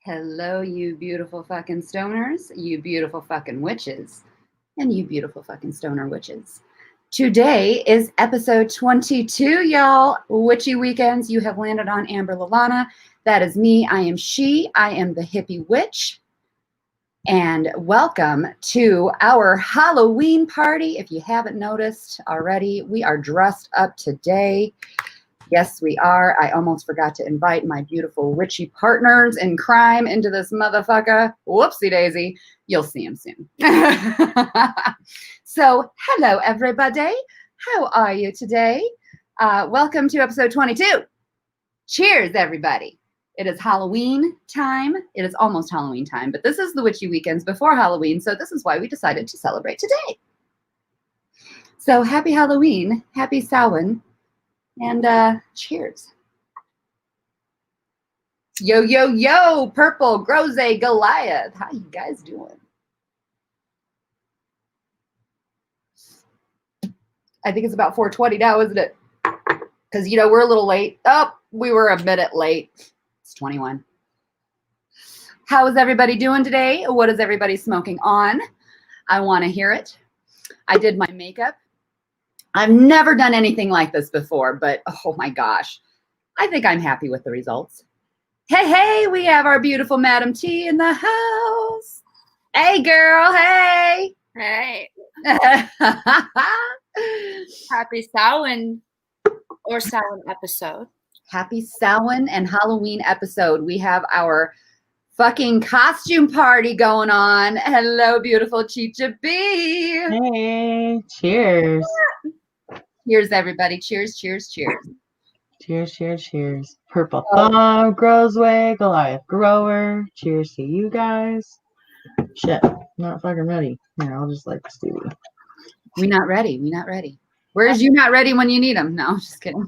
Hello, you beautiful fucking stoners, you beautiful fucking witches, and you beautiful fucking stoner witches. Today is episode 22, y'all. Witchy Weekends. You have landed on Amber Lalana. That is me. I am she. I am the hippie witch. And welcome to our Halloween party. If you haven't noticed already, we are dressed up today. Yes, we are. I almost forgot to invite my beautiful witchy partners in crime into this motherfucker. Whoopsie daisy. You'll see them soon. So, hello, everybody. How are you today? Welcome to episode 22. Cheers, everybody. It is Halloween time. It is almost Halloween time, but this is the Witchy Weekends before Halloween, so this is why we decided to celebrate today. So, happy Halloween. Happy Samhain. And cheers. Yo, yo, yo, Purple, Groze, Goliath. How you guys doing? I think it's about 4:20 now, isn't it? Because, you know, we're a little late. Oh, we were a minute late. It's 21. How is everybody doing today? What is everybody smoking on? I want to hear it. I did my makeup. I've never done anything like this before, but oh my gosh, I think I'm happy with the results. Hey, we have our beautiful Madam T in the house. Hey, girl, hey. Hey. Happy Samhain or Samhain episode. Happy Samhain and Halloween episode. We have our fucking costume party going on. Hello, beautiful Chicha B. Hey, cheers. Cheers, everybody. Cheers, cheers, cheers. Cheers, cheers, cheers. Purple thumb grows way, Goliath grower. Cheers to you guys. Shit, not fucking ready. Here, I'll just light the studio. We not ready. We not ready. Where's you not ready when you need them? No, just kidding.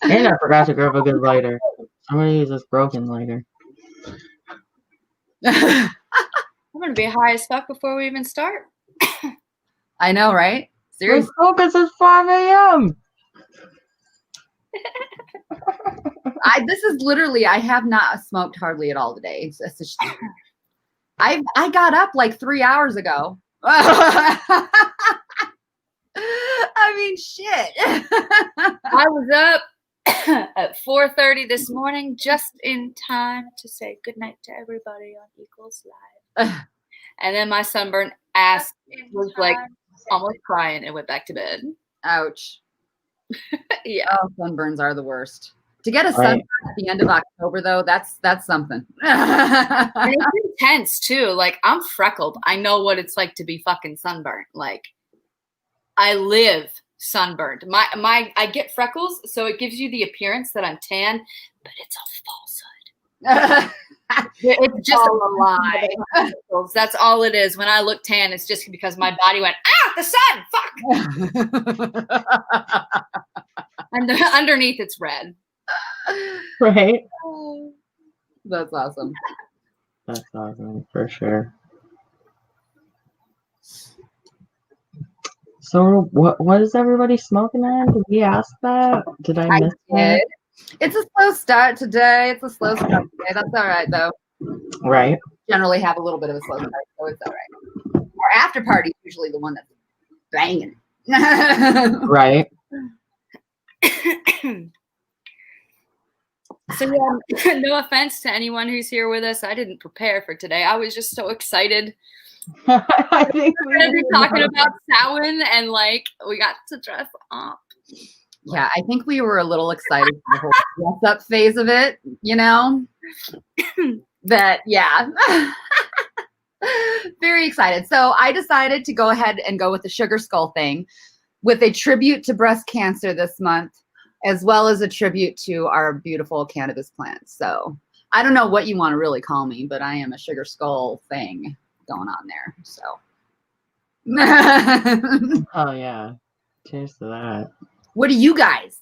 And I forgot to grab a good lighter. I'm gonna use this broken lighter. I'm gonna be high as fuck before we even start. I know, right? Seriously. Focus is 5 a.m. This is literally, I have not smoked hardly at all today. I got up like 3 hours ago. I mean, shit. I was up at 4:30 this morning, just in time to say goodnight to everybody on Equals Live. And then my sunburned ass was like almost crying and went back to bed. Ouch. Yeah. Oh, sunburns are the worst. To get a sunburn at the end of October, though, that's something. And it's intense too. Like, I'm freckled. I know what it's like to be fucking sunburnt. Like, I live sunburned. I get freckles, so it gives you the appearance that I'm tan, but it's a falsehood. It's just a lie. That's all it is. When I look tan, it's just because my body went, the sun, fuck. And underneath it's red. Right? That's awesome. That's awesome, for sure. So what is everybody smoking on? Did we ask that? Did I miss it? It's a slow start today. That's all right, though. Right. Generally have a little bit of a slow start, so it's all right. Our after party is usually the one that's banging. Right. So yeah, no offense to anyone who's here with us. I didn't prepare for today. I was just so excited. I think we're going to be talking about Samhain, and like we got to dress up. Yeah, I think we were a little excited for the whole dress up phase of it, you know? That, yeah. Very excited. So I decided to go ahead and go with the sugar skull thing with a tribute to breast cancer this month, as well as a tribute to our beautiful cannabis plants. So I don't know what you want to really call me, but I am a sugar skull thing going on there. So. Oh, yeah. Cheers to that. What do you guys?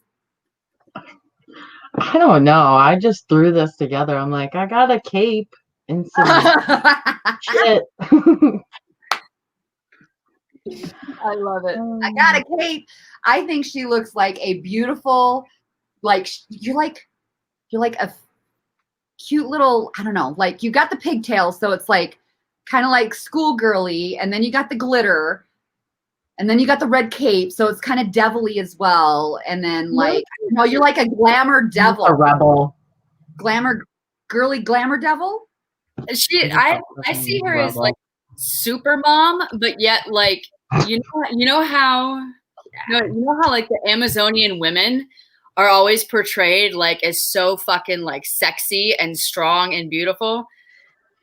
I don't know. I just threw this together. I'm like, I got a cape and some shit. I love it. I got a cape. I think she looks like a beautiful, like you're like a cute little, I don't know, like you got the pigtails, so it's like kind of like schoolgirly, and then you got the glitter, and then you got the red cape, so it's kind of devilly as well. And then like, you're like a glamour devil. A rebel. Girly glamour devil. I see her as like super mom, but yet like you know how like the Amazonian women are always portrayed like as so fucking like sexy and strong and beautiful.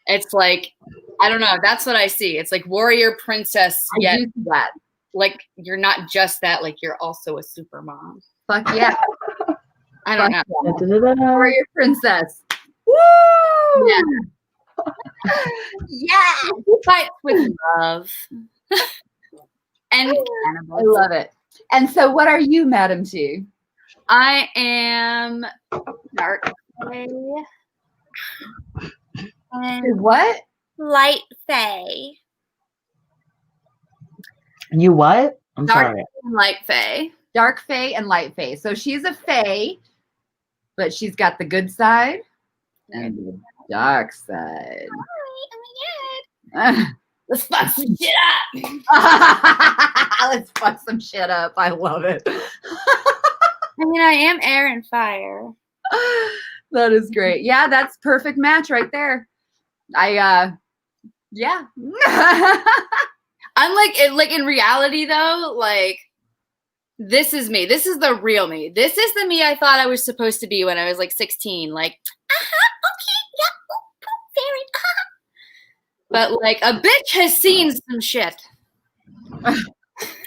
It's like, I don't know, that's what I see. It's like warrior princess, yet that. Like you're not just that, like you're also a super mom. Fuck yeah. I don't know. Warrior princess. Woo! Yeah. Yeah. Fight with love. And I love it. And so what are you, Madam T? I am dark fae. And What? light fae. You what? I'm Dark sorry. and light fae. Dark fae and light fae. So she's a fae, but she's got the good side and the dark side. Oh my god. Let's fuck some shit up. Let's fuck some shit up. I love it. I mean, I am air and fire. That is great. Yeah, that's perfect match right there. Yeah. Unlike like in reality though, like this is me. This is the real me. This is the me I thought I was supposed to be when I was like 16. Like, okay, yeah, fairy. But like a bitch has seen some shit.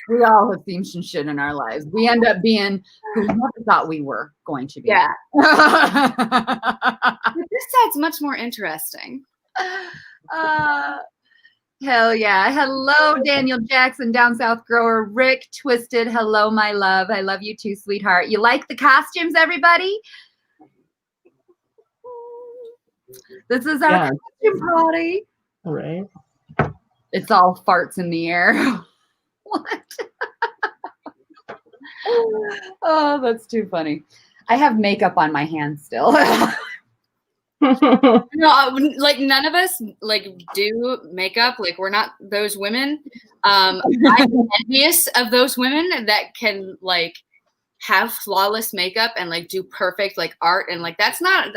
We all have seen some shit in our lives. We end up being who we never thought we were going to be. Yeah. But this side's much more interesting. Hell yeah. Hello, Daniel Jackson, Down South Grower. Rick Twisted. Hello, my love. I love you too, sweetheart. You like the costumes, everybody? This is our costume party. All right. It's all farts in the air. What? Oh, that's too funny. I have makeup on my hands still. No, like none of us like do makeup. Like we're not those women. I'm envious of those women that can like have flawless makeup and like do perfect like art, and like that's not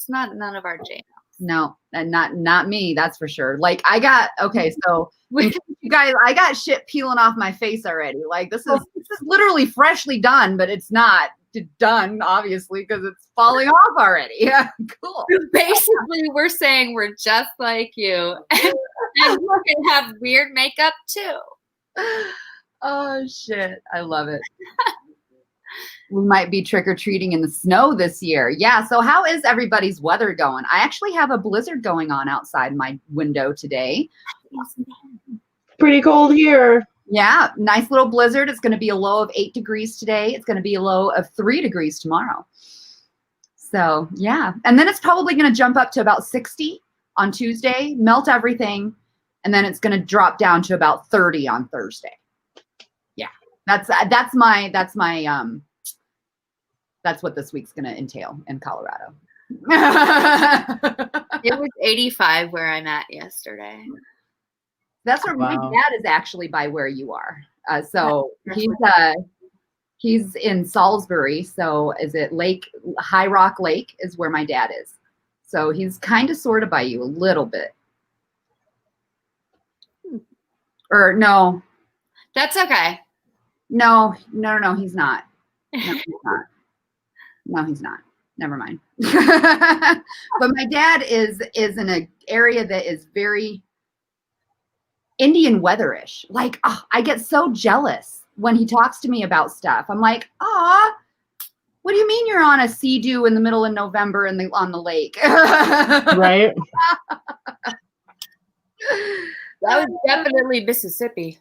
none of our jam. No, and not me, that's for sure. Like I got so you guys, I got shit peeling off my face already. Like this is literally freshly done, but it's not done obviously because it's falling off already. Yeah, cool. Basically, we're saying we're just like you, and you can have weird makeup too. Oh shit, I love it. We might be trick-or-treating in the snow this year. Yeah, so how is everybody's weather going? I actually have a blizzard going on outside my window today. Pretty cold here. Yeah, nice little blizzard. It's going to be a low of 8 degrees today. It's going to be a low of 3 degrees tomorrow. So, yeah. And then it's probably going to jump up to about 60 on Tuesday, melt everything, and then it's going to drop down to about 30 on Thursday. Yeah. That's what this week's going to entail in Colorado. It was 85 where I'm at yesterday. That's where my dad is actually by where you are. So he's in Salisbury. So is it High Rock Lake is where my dad is. So he's kind of sort of by you a little bit. Or no. That's okay. No, he's not. No, he's not. No, he's not. Never mind. But my dad is in an area that is very Indian weatherish. Like, I get so jealous when he talks to me about stuff. I'm like, what do you mean you're on a sea-doo in the middle of November on the lake? Right. That was definitely Mississippi.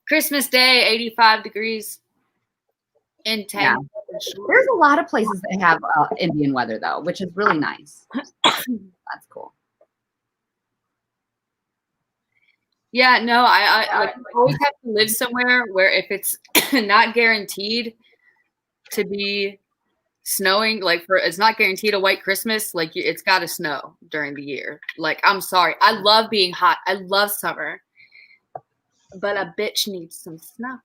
Christmas Day, 85 degrees. In town. Yeah. There's a lot of places that have Indian weather though, which is really nice. That's cool. Yeah, no, I always have to live somewhere where if it's not guaranteed to be snowing, like it's not guaranteed a white Christmas. Like it's got to snow during the year. Like, I'm sorry. I love being hot. I love summer, but a bitch needs some snow.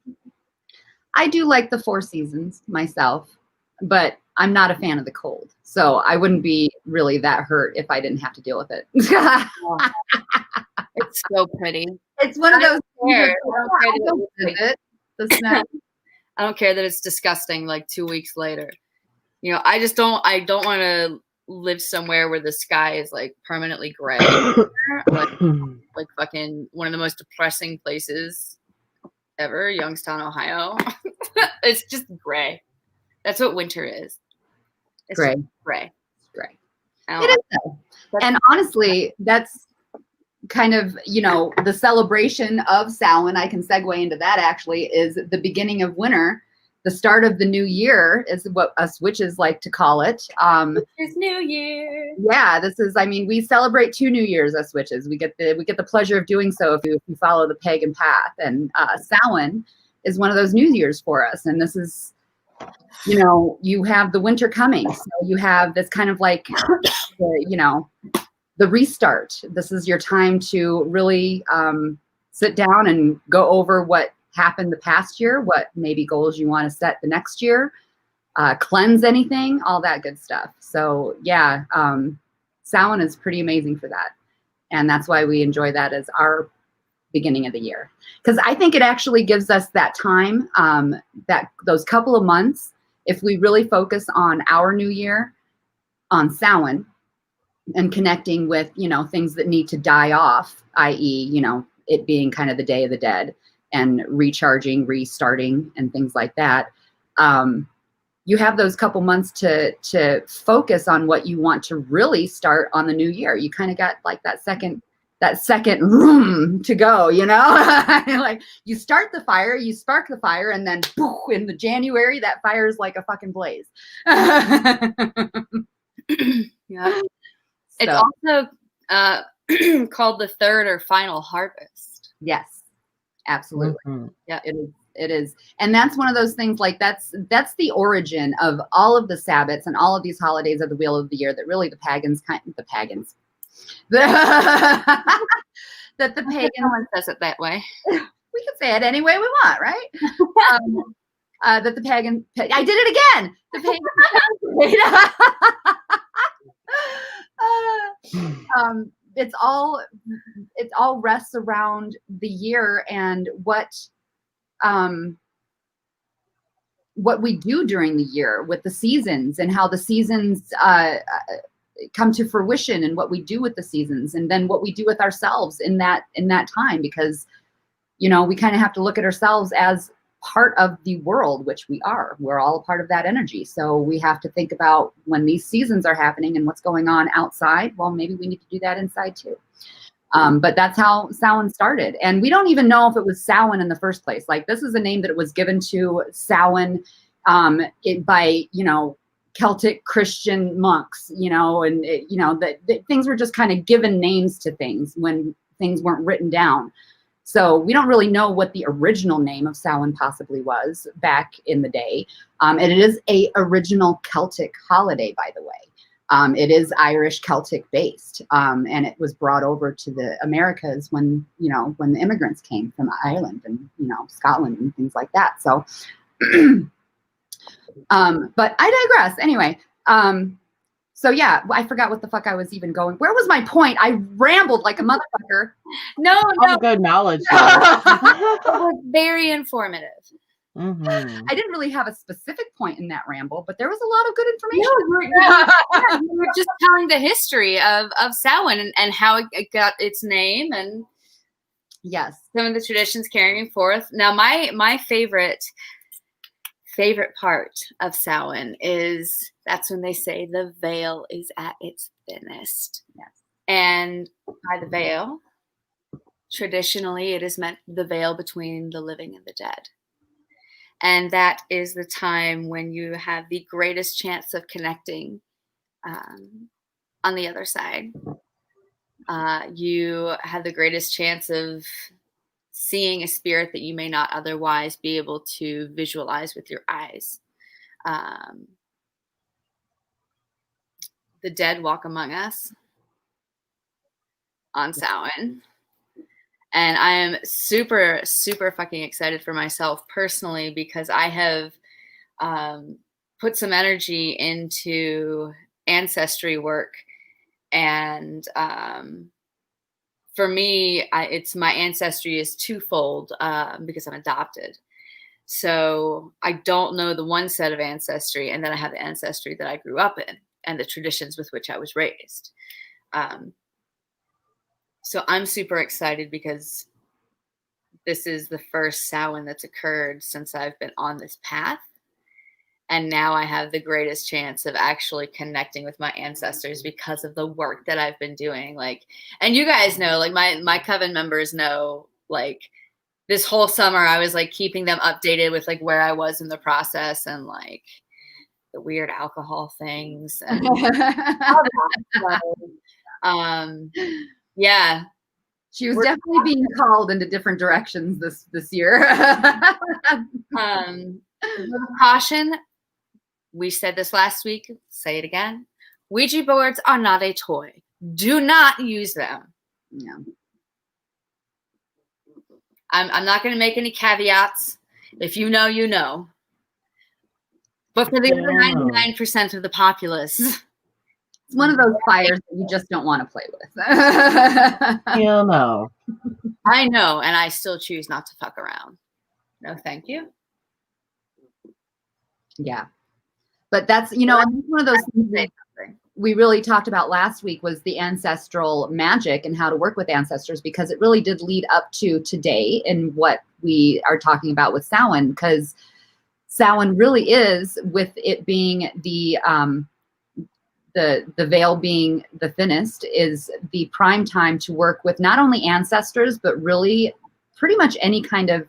I do like the 4 seasons myself, but I'm not a fan of the cold. So I wouldn't be really that hurt if I didn't have to deal with it. It's so pretty. It's one of those I the snow. I don't care that it's disgusting like 2 weeks later. You know, I don't want to live somewhere where the sky is like permanently gray. like fucking one of the most depressing places ever, Youngstown, Ohio. It's just gray. That's what winter is. It's Gray. Gray. Gray. It is though. And honestly, that's kind of, you know, the celebration of Samhain. I can segue into that actually, is the beginning of winter. The start of the new year is what us witches like to call it. It's New Year. Yeah, this is, I mean, we celebrate 2 New Years, us witches. We get the pleasure of doing so if you follow the pagan path. And Samhain is one of those New Years for us. And this is, you know, you have the winter coming. So you have this kind of like, you know, the restart. This is your time to really sit down and go over what happened the past year, what maybe goals you want to set the next year, cleanse anything, all that good stuff. So yeah, Samhain is pretty amazing for that. And that's why we enjoy that as our beginning of the year. Because I think it actually gives us that time, that those couple of months, if we really focus on our new year, on Samhain, and connecting with, you know, things that need to die off, i.e., you know, it being kind of the Day of the Dead, and recharging, restarting, and things like that. You have those couple months to focus on what you want to really start on the new year. You kind of got like that second room to go, you know. Like you start the fire, you spark the fire, and then poof, in the January that fire is like a fucking blaze. Yeah. It's also called the third or final harvest. Yes, absolutely. Mm-hmm. Yeah, it is. And that's one of those things, like that's the origin of all of the Sabbats and all of these holidays of the wheel of the year that really the pagans that the pagans Someone says it that way. We can say it any way we want, right? That the pagan, I did it again. The pagan, it all rests around the year and what we do during the year with the seasons, and how the seasons come to fruition, and what we do with the seasons, and then what we do with ourselves in that time, because, you know, we kind of have to look at ourselves as part of the world, which we are. We're all a part of that energy. So we have to think about when these seasons are happening and what's going on outside. Well, maybe we need to do that inside too. But that's how Samhain started. And we don't even know if it was Samhain in the first place. Like, this is a name that it was given to Samhain by, you know, Celtic Christian monks, you know, and you know, that things were just kind of given names to things when things weren't written down. So we don't really know what the original name of Samhain possibly was back in the day. And it is a original Celtic holiday, by the way. It is Irish Celtic based, and it was brought over to the Americas when the immigrants came from Ireland and, you know, Scotland and things like that. So, but I digress. Anyway, so yeah, I forgot what the fuck I was even going. Where was my point? I rambled like a motherfucker. No. Good knowledge. It was very informative. Mm-hmm. I didn't really have a specific point in that ramble, but there was a lot of good information. You were just telling the history of Samhain and how it got its name, and yes, some of the traditions carrying forth. Now, my favorite part of Samhain is that's when they say the veil is at its thinnest. Yes. And by the veil, traditionally, it is meant the veil between the living and the dead. And that is the time when you have the greatest chance of connecting on the other side. You have the greatest chance of seeing a spirit that you may not otherwise be able to visualize with your eyes. the dead walk among us on Samhain. And I am super, super fucking excited for myself personally because I have put some energy into ancestry work. And for me, it's my ancestry is twofold because I'm adopted. So I don't know the one set of ancestry, and then I have the ancestry that I grew up in and the traditions with which I was raised. So I'm super excited because this is the first Samhain that's occurred since I've been on this path. And now I have the greatest chance of actually connecting with my ancestors because of the work that I've been doing. Like, and you guys know, like my coven members know, like this whole summer I was like keeping them updated with like where I was in the process and like the weird alcohol things. And yeah. She was definitely being called into different directions this year. Caution. We said this last week. Say it again. Ouija boards are not a toy. Do not use them. Yeah. I'm not going to make any caveats. If you know, you know. But for the other 99% of the populace, it's one of those fires that you just don't want to play with. Hell no. I know, and I still choose not to fuck around. No, thank you. Yeah. But that's, you know, one of those things that we really talked about last week was the ancestral magic and how to work with ancestors, because it really did lead up to today and what we are talking about with Samhain, because Samhain really is, with it being the veil being the thinnest, is the prime time to work with not only ancestors, but really pretty much any kind of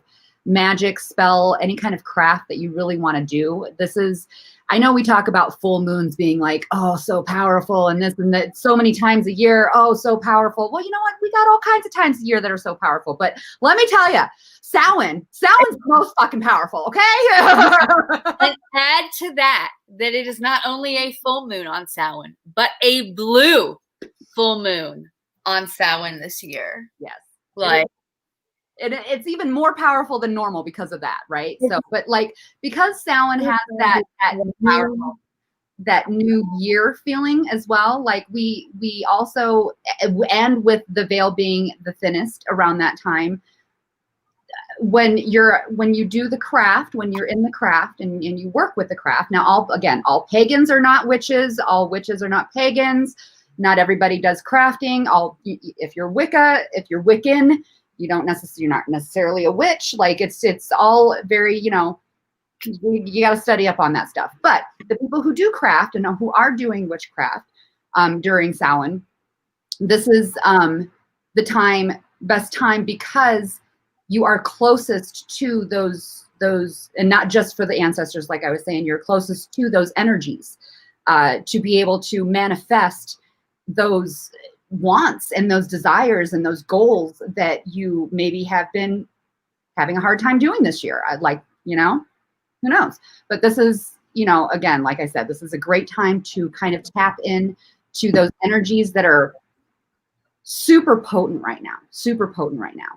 magic, spell, any kind of craft that you really want to do. This is, I know we talk about full moons being like, oh, so powerful, and this and that so many times a year. Oh, so powerful. Well, you know what? We got all kinds of times a year that are so powerful. But let me tell you, Samhain's the most fucking powerful, okay? And add to that it is not only a full moon on Samhain, but a blue full moon on Samhain this year. Yes. Like, it's even more powerful than normal because of that, right? So, but like, because Samhain has that powerful, that new year feeling as well, like we also, and with the veil being the thinnest around that time, when you do the craft, when you're in the craft and you work with the craft. Now, all pagans are not witches, all witches are not pagans, not everybody does crafting. If you're Wicca, if you're Wiccan, you're not necessarily a witch. Like it's all very, you know, you got to study up on that stuff. But the people who do craft and who are doing witchcraft during Samhain, this is the best time, because you are closest to those, and not just for the ancestors, like I was saying, you're closest to those energies to be able to manifest those wants and those desires and those goals that you maybe have been having a hard time doing this year. I'd like, you know, who knows? But this is, you know, again, like I said, this is a great time to kind of tap in to those energies that are super potent right now.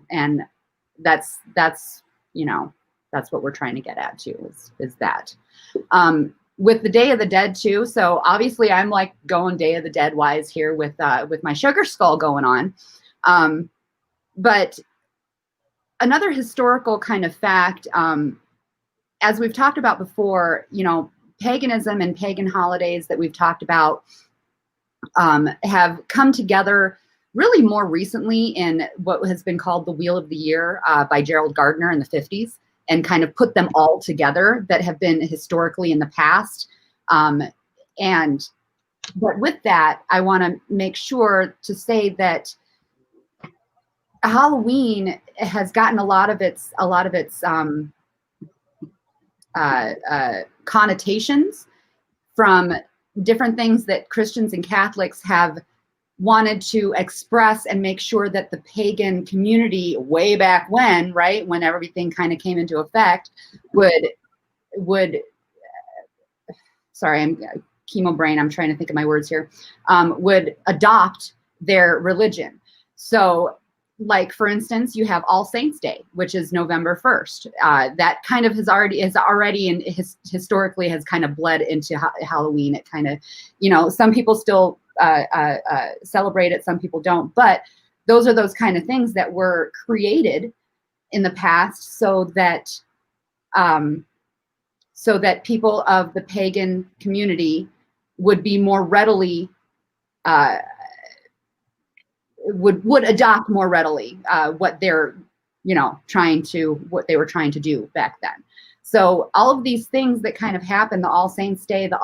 And that's, you know, that's what we're trying to get at too, is that. With the Day of the Dead too. So obviously I'm like going Day of the Dead wise here with my sugar skull going on. But another historical kind of fact, as we've talked about before, you know, paganism and pagan holidays that we've talked about have come together really more recently in what has been called the Wheel of the Year by Gerald Gardner in the 50s. And kind of put them all together that have been historically in the past. But with that, I want to make sure to say that Halloween has gotten a lot of its connotations from different things that Christians and Catholics have wanted to express and make sure that the pagan community way back when, right, when everything kind of came into effect, would sorry, I'm chemo brain, I'm trying to think of my words here, would adopt their religion. So like, for instance, you have All Saints Day, which is November 1st. That kind of historically has kind of bled into Halloween. It kind of, you know, some people still celebrate it, some people don't. But those are those kind of things that were created in the past so that people of the pagan community would be more readily would adopt more readily what they're, you know, what they were trying to do back then. So all of these things that kind of happened, the All Saints Day, there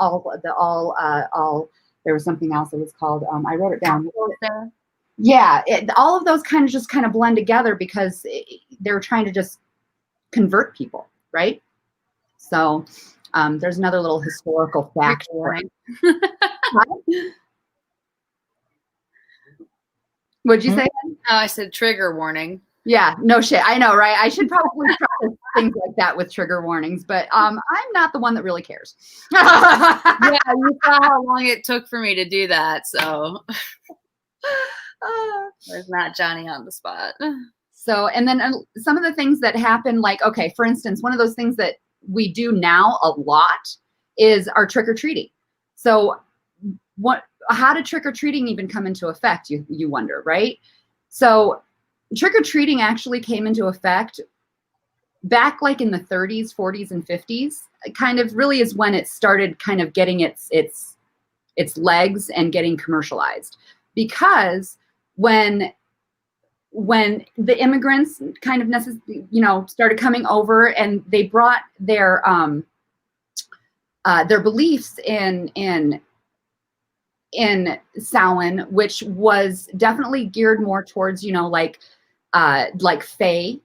was something else that was called, I wrote it down. Yeah, all of those kind of blend together because they were trying to just convert people, right? So there's another little historical fact. What'd you say? Oh, I said trigger warning. Yeah, no shit. I know, right? I should probably try things like that with trigger warnings, but I'm not the one that really cares. Yeah, you saw how long it took for me to do that, so there's not Johnny on the spot. So, and then some of the things that happen, like, okay, for instance, one of those things that we do now a lot is our trick-or-treating. So how did trick-or-treating even come into effect, you wonder, right? So trick-or-treating actually came into effect back like in the 30s, 40s, and 50s. It kind of really is when it started kind of getting its legs and getting commercialized. Because when the immigrants kind of started coming over and they brought their beliefs in Samhain, which was definitely geared more towards, like Fae,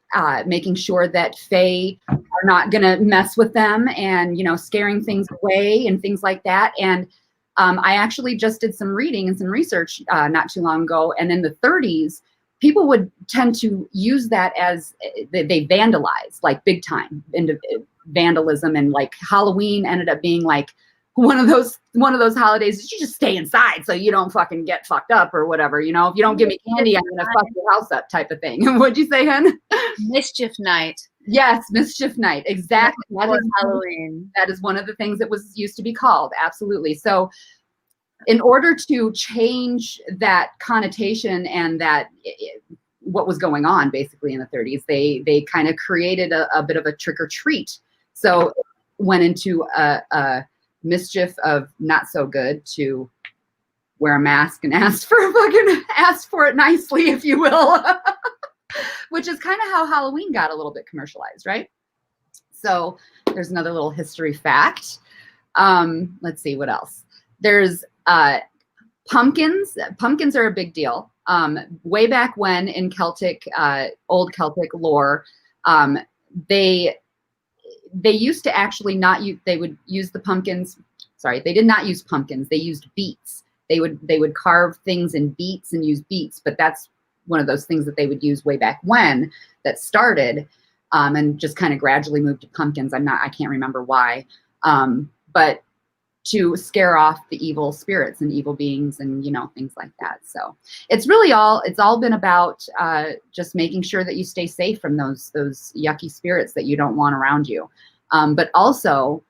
making sure that Fae are not going to mess with them and, scaring things away and things like that. And I actually just did some reading and some research not too long ago. And in the 30s, people would tend to use that as they vandalize, like big time into vandalism, and like Halloween ended up being like one of those holidays that you just stay inside so you don't fucking get fucked up or whatever. If you don't give me candy, I'm gonna fuck your house up, type of thing. What'd you say, hun? Mischief night. Yes, mischief night. Exactly. That is Halloween. That is one of the things that was used to be called. Absolutely. So in order to change that connotation and that what was going on basically in the 30s, they kind of created a bit of a trick or treat. So it went into a mischief of not so good to wear a mask and ask for it nicely, if you will, which is kind of how Halloween got a little bit commercialized, right? So there's another little history fact. Let's see what else. There's pumpkins. Pumpkins are a big deal. Way back when in old Celtic lore, they used to actually not use, they would use the pumpkins. Sorry, they did not use pumpkins. They used beets. They would carve things in beets and use beets, but that's one of those things that they would use way back when that started, and just kind of gradually moved to pumpkins. I can't remember why, but to scare off the evil spirits and evil beings and, things like that. So it's all been about just making sure that you stay safe from those yucky spirits that you don't want around you. But also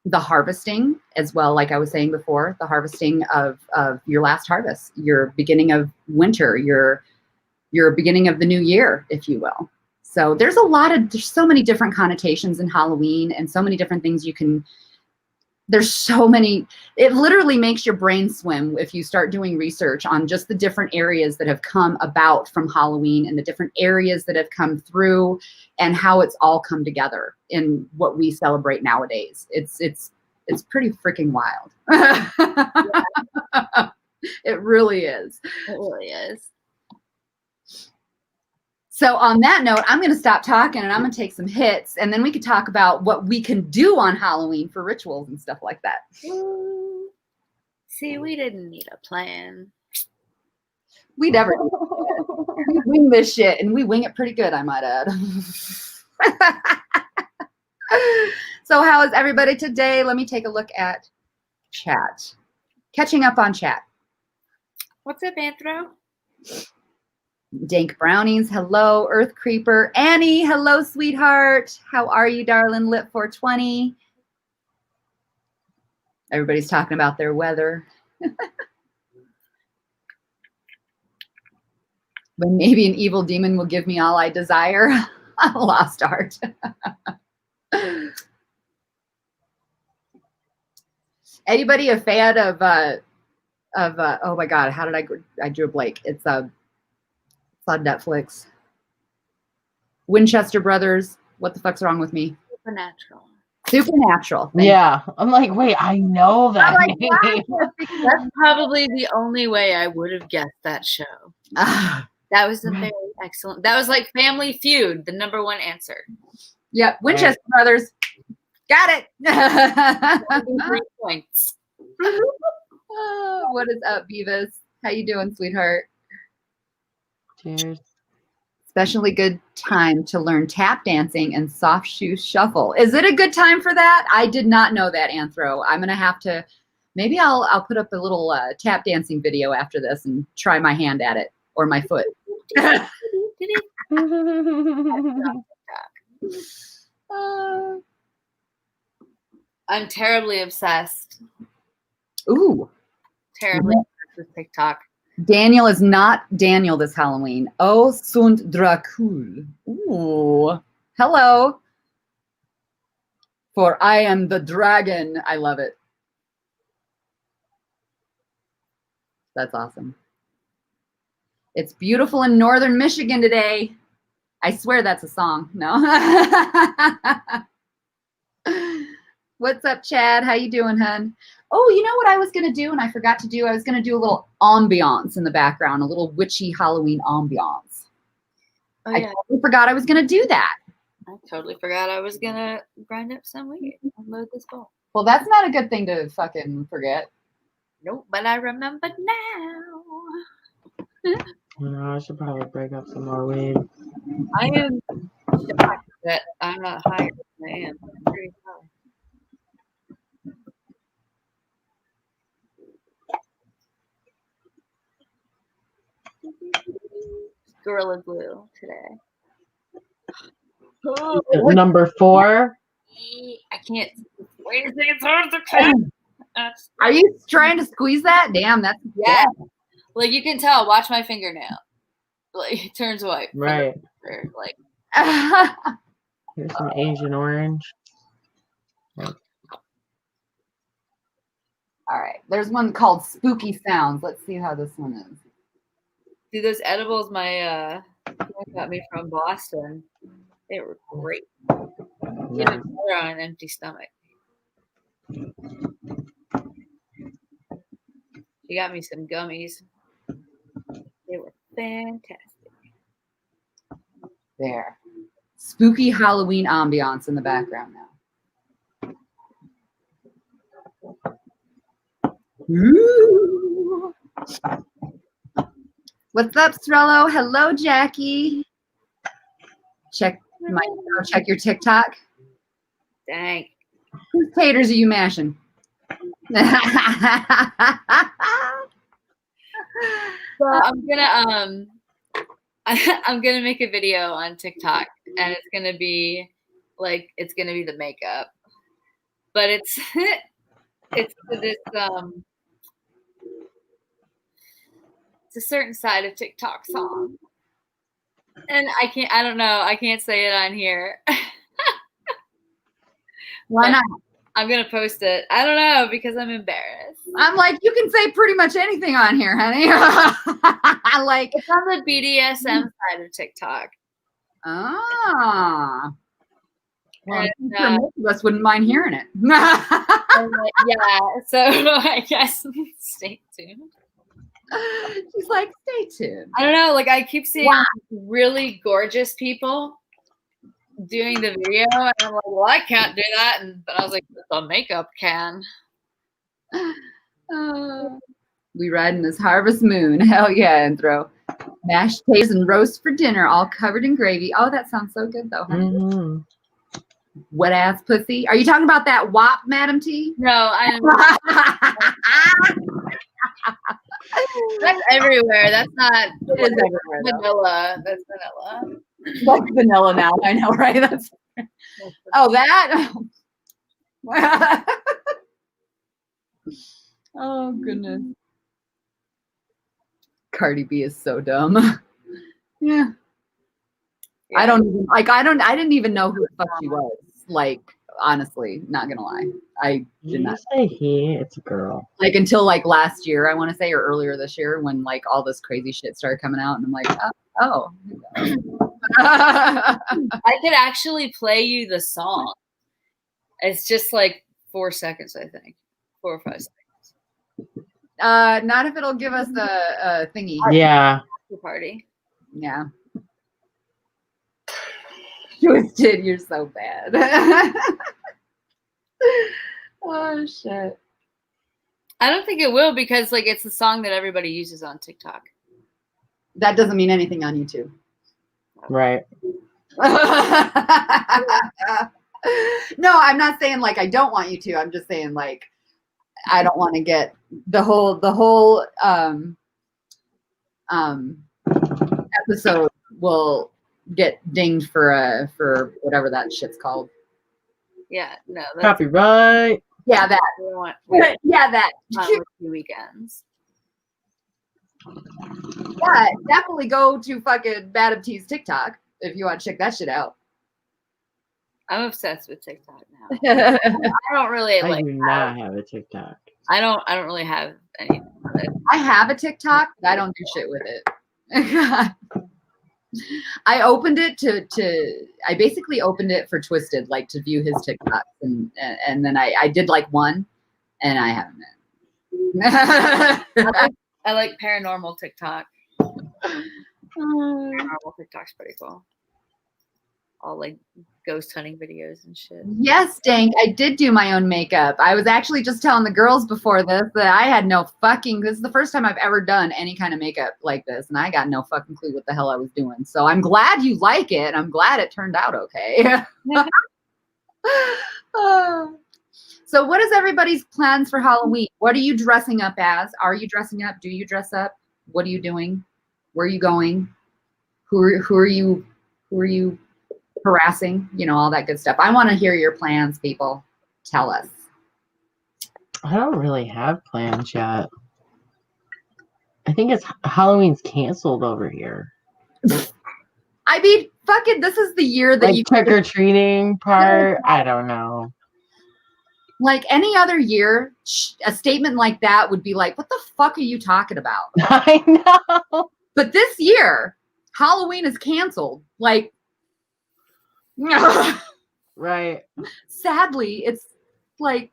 the harvesting as well, like I was saying before, the harvesting of your last harvest, your beginning of winter, your beginning of the new year, if you will. So there's so many different connotations in Halloween and so many different things there's so many, it literally makes your brain swim if you start doing research on just the different areas that have come about from Halloween and the different areas that have come through and how it's all come together in what we celebrate nowadays. It's pretty freaking wild. It really is. It really is. So on that note, I'm going to stop talking and I'm going to take some hits, and then we could talk about what we can do on Halloween for rituals and stuff like that. See, we didn't need a plan. We never do. We wing this shit, and we wing it pretty good, I might add. So how is everybody today? Let me take a look at chat. Catching up on chat. What's up, Anthro? Dank Brownies, hello. Earth Creeper. Annie, hello, sweetheart. How are you, darling? Lit 420. Everybody's talking about their weather. When maybe an evil demon will give me all I desire. Lost art. Anybody a fan of oh my god, how did I drew a blank. It's on Netflix. Winchester Brothers. What the fuck's wrong with me? Supernatural. Supernatural. Yeah. I'm like, wait, I know that I'm like, name. That's probably the only way I would have guessed that show. That was a very excellent. That was like Family Feud, the #1 answer. Yep, Winchester Brothers. Got it. 3 points. What is up, Beavis? How you doing, sweetheart? Cheers. Especially good time to learn tap dancing and soft shoe shuffle. Is it a good time for that? I did not know that, Anthro. I'm gonna have to. Maybe I'll put up a little tap dancing video after this and try my hand at it or my foot. I'm terribly obsessed. Ooh. Terribly obsessed with TikTok. Daniel is not Daniel this Halloween. Oh, sunt Dracul. Ooh. Hello. For I am the dragon. I love it. That's awesome. It's beautiful in northern Michigan today. I swear that's a song. No. What's up, Chad? How you doing, hun? Oh, you know what I was going to do and I forgot to do? I was going to do a little ambiance in the background, a little witchy Halloween ambiance. Oh, yeah. I totally forgot I was going to do that. I totally forgot I was going to grind up some weed and load this bowl. Well, that's not a good thing to fucking forget. Nope, but I remember now. I should probably break up some more weed. I am shocked that I'm not higher than I am. I'm pretty high. Gorilla Glue today. Oh, #4. I can't. Wait a second, it's hard to cut. Are you trying to squeeze that? Damn, that's yeah. Like you can tell. Watch my fingernail. Like it turns white. Right. Like. Here's some Asian orange. All right. There's one called Spooky Sounds. Let's see how this one is. See those edibles my friend got me from Boston. They were great. Even better on an empty stomach. She got me some gummies. They were fantastic. There. Spooky Halloween ambiance in the background now. Ooh. What's up, Strello? Hello, Jackie. Check your TikTok. Dang. Whose taters are you mashing? So I'm gonna make a video on TikTok and it's gonna be the makeup. But it's this it's a certain side of TikTok song. And I can't say it on here. Why not? I'm gonna post it. I don't know because I'm embarrassed. I'm like, you can say pretty much anything on here, honey. I like it's on the BDSM side of TikTok. Ah. Well, And, most of us wouldn't mind hearing it. yeah, so I guess stay tuned. She's like, stay tuned. I don't know, like I keep seeing really gorgeous people doing the video, and I'm like, well, I can't do that. But I was like, the makeup can. We ride in this harvest moon. Hell yeah, and throw mashed potatoes and roast for dinner, all covered in gravy. Oh, that sounds so good, though. Huh? Mm-hmm. wet ass pussy. Are you talking about that WAP, Madam T? No, that's everywhere. That's not It is everywhere, though. vanilla. That's vanilla. Like vanilla now. I know, right? That's that. Oh goodness. Cardi B is so dumb. Yeah. I didn't even know who the fuck she was. Like, honestly, not gonna lie. I did Did you not say he? It's a girl. like until like last year, I want to say, or earlier this year, when like all this crazy shit started coming out, and I'm like, oh. I could actually play you the song. It's just like 4 seconds, I think. 4 or 5 seconds. Not if it'll give us the thingy. Yeah. Party. Yeah. Twisted, you're so bad. Oh shit. I don't think it will because like it's the song that everybody uses on TikTok. That doesn't mean anything on YouTube. Right. No, I'm not saying like I don't want you to. I'm just saying like I don't want to get the whole episode will get dinged for whatever that shit's called. Yeah, no. That's Copyright. Yeah, that. Yeah, that. Weekends. Yeah, definitely go to fucking Madam T's TikTok if you want to check that shit out. I'm obsessed with TikTok now. I don't really I do not have a TikTok. I don't really have any. I have a TikTok, but I don't do shit with it. I opened it I basically opened it for Twisted, like to view his TikToks, and then I did like one, and I haven't been. I like paranormal TikTok. Paranormal TikTok's pretty cool. All like ghost hunting videos and shit. Yes, Dank. I did do my own makeup. I was actually just telling the girls before this that I had no fucking. This is the first time I've ever done any kind of makeup like this, and I got no fucking clue what the hell I was doing. So I'm glad you like it. I'm glad it turned out okay. So what is everybody's plans for Halloween? What are you dressing up as? Are you dressing up? Do you dress up? What are you doing? Where are you going? Who are you harassing? You know, all that good stuff. I want to hear your plans, people. Tell us. I don't really have plans yet. I think it's Halloween's canceled over here. I mean, fucking, this is the year that like you trick-or-treating part. I don't know. Like any other year, a statement like that would be like, what the fuck are you talking about? I know. But this year, Halloween is canceled. Like, right. Sadly, it's like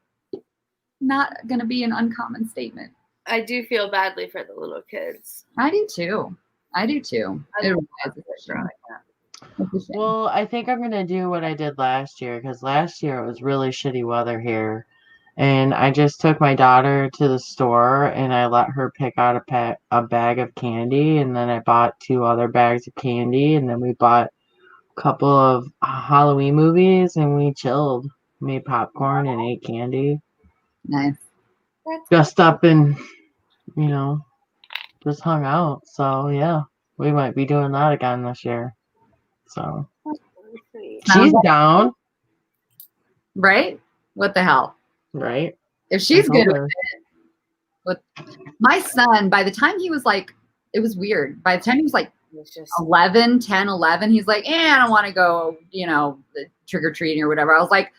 not going to be an uncommon statement. I do feel badly for the little kids. I do too. It really is a shame. Well, I think I'm going to do what I did last year, because last year it was really shitty weather here. And I just took my daughter to the store and I let her pick out a bag of candy. And then I bought 2 other bags of candy. And then we bought a couple of Halloween movies and we chilled. Made popcorn and ate candy. Nice. Dressed up and, you know, just hung out. So, yeah, we might be doing that again this year. So, she's down. Right? What the hell? Right? If she's good with my son, by the time he was like, it was weird. By the time he was like 11, he's like, I don't want to go, trick-or-treating or whatever. I was like,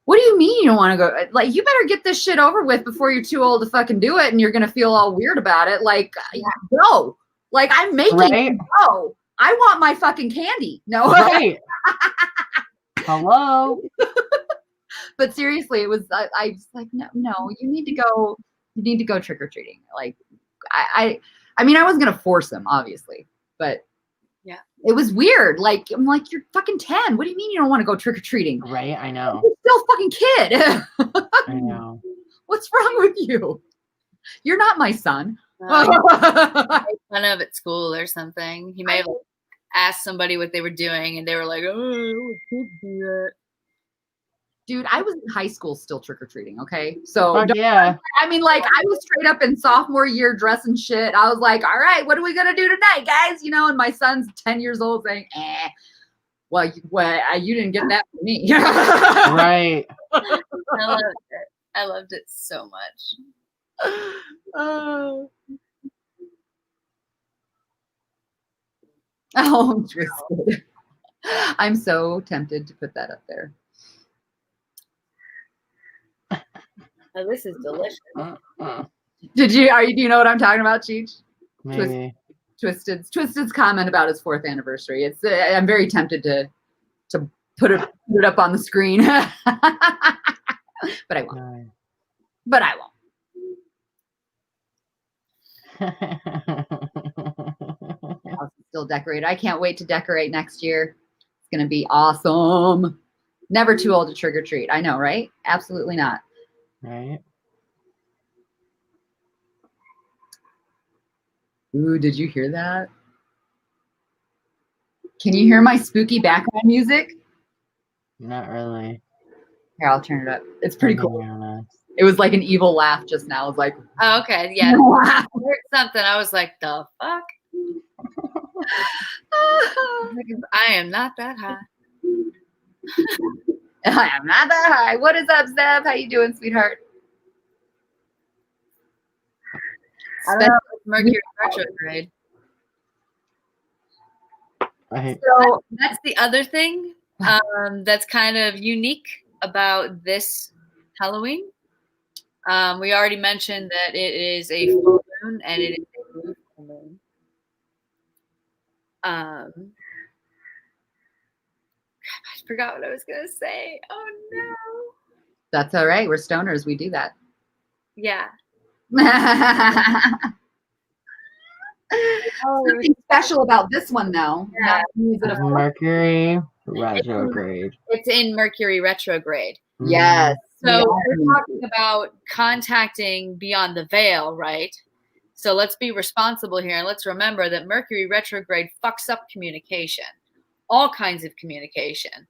what do you mean you don't want to go? Like, you better get this shit over with before you're too old to fucking do it and you're going to feel all weird about it. Like, go. Like, I'm making it go. I want my fucking candy. No. Right. Hello. But seriously, it was, I was like, no, you need to go trick-or-treating. Like, I mean, I wasn't going to force him, obviously, but yeah, it was weird. Like, I'm like, you're fucking 10. What do you mean you don't want to go trick-or-treating? Right. I know. You're still a fucking kid. I know. What's wrong with you? You're not my son. Made fun of at school or something. He may have asked somebody what they were doing and they were like, oh, kids do that. Dude, I was in high school still trick-or-treating, okay? So, Fuck yeah. I mean, like, I was straight up in sophomore year dressing shit. I was like, all right, what are we going to do tonight, guys? You know, and my son's 10 years old saying, well, you didn't get that from me. Right. I loved it so much. Oh, Tristan. I'm so tempted to put that up there. Oh, this is delicious. Do you know what I'm talking about, Cheech? Maybe. Twisted's comment about his 4th anniversary. It's I'm very tempted to put it up on the screen, but I won't. No. But I won't. I'll still decorate. I can't wait to decorate next year. It's gonna be awesome. Never too old to trick or treat. I know, right? Absolutely not. Right. Ooh, did you hear that? Can you hear my spooky background music? Not really. Here, I'll turn it up. It's pretty cool. Honest. It was like an evil laugh just now. It was like, oh, okay, yeah. I heard something. I was like, the fuck? I am not that high. I am not that high. What is up, Zeb? How you doing, sweetheart? I don't know. Mercury retrograde. So that's the other thing that's kind of unique about this Halloween. We already mentioned that it is a full moon and it is a blue full moon. I forgot what I was going to say. Oh, no. That's all right. We're stoners. We do that. Yeah. Something special about this one, though. Yeah. Mercury retrograde. It's in Mercury retrograde. Yes. So we're talking about contacting beyond the veil, right? So let's be responsible here, and let's remember that Mercury retrograde fucks up communication, all kinds of communication.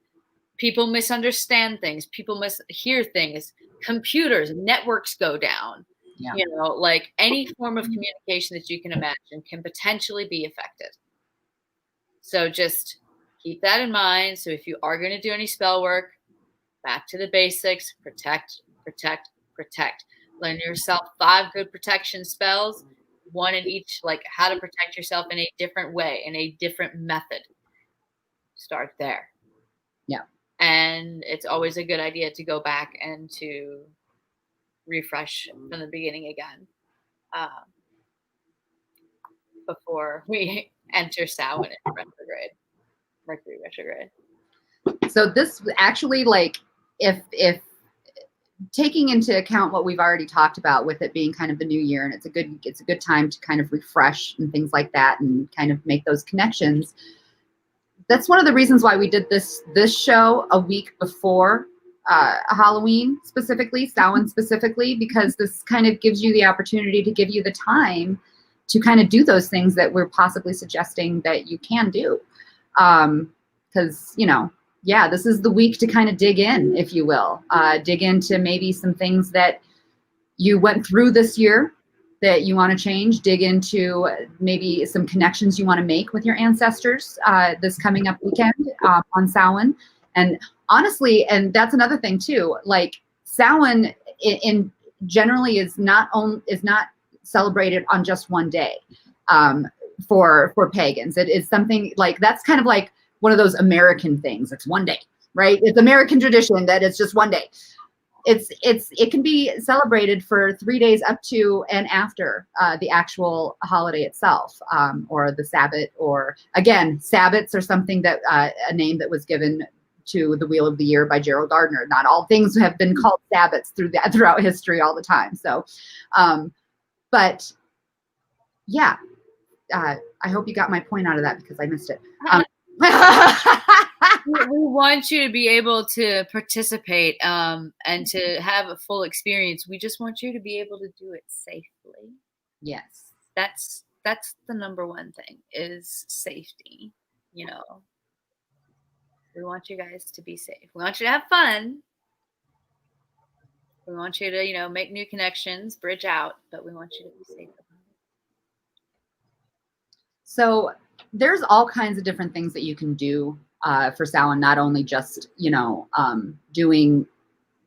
People misunderstand things. People mishear things. Computers, networks go down. Yeah. You know, like any form of communication that you can imagine can potentially be affected. So just keep that in mind. So if you are going to do any spell work, back to the basics, protect, protect, protect. Learn yourself 5 good protection spells, 1 in each, like how to protect yourself in a different way, in a different method. Start there. Yeah. And it's always a good idea to go back and to refresh from the beginning again before we enter Samhain retrograde, Mercury retrograde. So this actually, like, if taking into account what we've already talked about with it being kind of the new year, and it's a good time to kind of refresh and things like that and kind of make those connections. That's one of the reasons why we did this show a week before Halloween specifically, Samhain specifically, because this kind of gives you the opportunity to give you the time to kind of do those things that we're possibly suggesting that you can do. Because, you know, yeah, this is the week to kind of dig in, if you will. Dig into maybe some things that you went through this year that you want to change. Dig into maybe some connections you want to make with your ancestors this coming up weekend on Samhain. And honestly, and that's another thing too, like Samhain in generally is not celebrated on just one day for pagans. It is something like, that's kind of like one of those American things. It's one day, right? It's American tradition that it's just one day. It can be celebrated for 3 days up to and after the actual holiday itself, or the Sabbath, or again, Sabbats are something that a name that was given to the Wheel of the Year by Gerald Gardner. Not all things have been called Sabbats throughout history all the time. So, but yeah, I hope you got my point out of that because I missed it. We want you to be able to participate and to have a full experience. We just want you to be able to do it safely. Yes. That's the number one thing is safety. You know, we want you guys to be safe. We want you to have fun, We want you to, you know, make new connections, bridge out, but we want you to be safe about it. So there's all kinds of different things that you can do for Samhain, not only just, you know, doing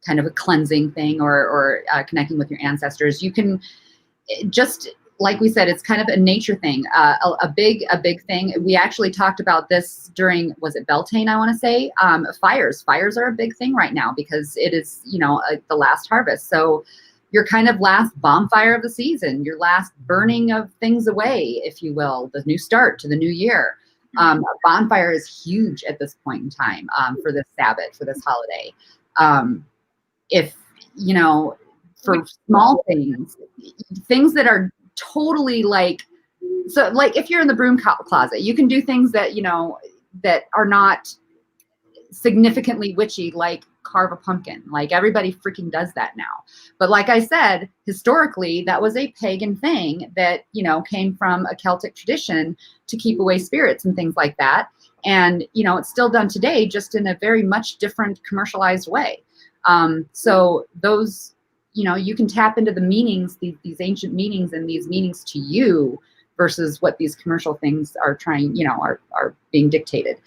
kind of a cleansing thing or connecting with your ancestors. You can just, like we said, it's kind of a nature thing, a big thing. We actually talked about this during, was it Beltane, I want to say, fires are a big thing right now because it is, you know, the last harvest. So your kind of last bonfire of the season, your last burning of things away, if you will, the new start to the new year. A bonfire is huge at this point in time for this Sabbath, for this holiday. If, you know, for small things that are totally like, so like if you're in the broom closet, you can do things that, you know, that are not significantly witchy, like carve a pumpkin. Like everybody freaking does that now. But like I said, historically, that was a pagan thing that, you know, came from a Celtic tradition to keep away spirits and things like that. And, you know, it's still done today, just in a very much different commercialized way. So those, you know, you can tap into the meanings, these ancient meanings and these meanings to you versus what these commercial things are trying, you know, are being dictated.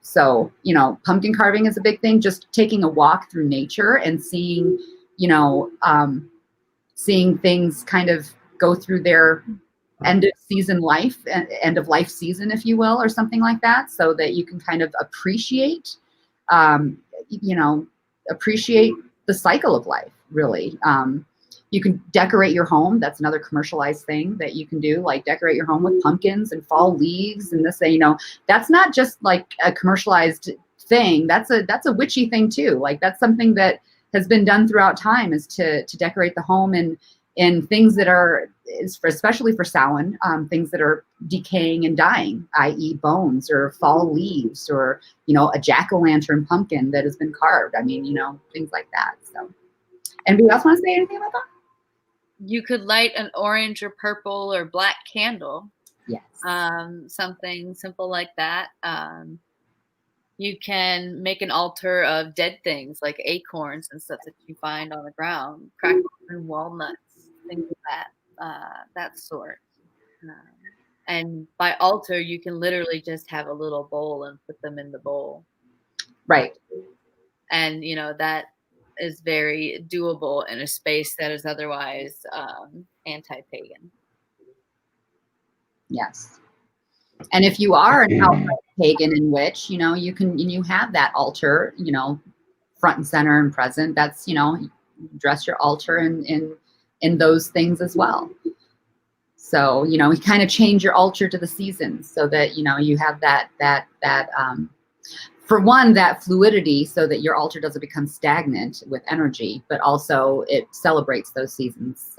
So, you know, pumpkin carving is a big thing, just taking a walk through nature and seeing, you know, seeing things kind of go through their end of season life, end of life season, if you will, or something like that, so that you can kind of appreciate, you know, appreciate the cycle of life, really. You can decorate your home. That's another commercialized thing that you can do, like decorate your home with pumpkins and fall leaves and this, you know, that's not just like a commercialized thing. That's a witchy thing too. Like that's something that has been done throughout time, is to decorate the home and things that are, especially for Samhain, things that are decaying and dying, i.e. bones or fall leaves or, you know, a jack-o'-lantern pumpkin that has been carved. I mean, you know, things like that. So, anybody else want to say anything about that? You could light an orange or purple or black candle. Yes. Something simple like that. You can make an altar of dead things like acorns and stuff that you find on the ground, crackers and walnuts, things like that sort. And by altar, you can literally just have a little bowl and put them in the bowl. Right. And, you know, that is very doable in a space that is otherwise anti-pagan. Yes. And if you are an outright pagan and witch, you know, you have that altar, you know, front and center and present. That's, you know, dress your altar in those things as well. So, you know, you kind of change your altar to the seasons so that, you know, you have that for one, that fluidity, so that your altar doesn't become stagnant with energy, but also it celebrates those seasons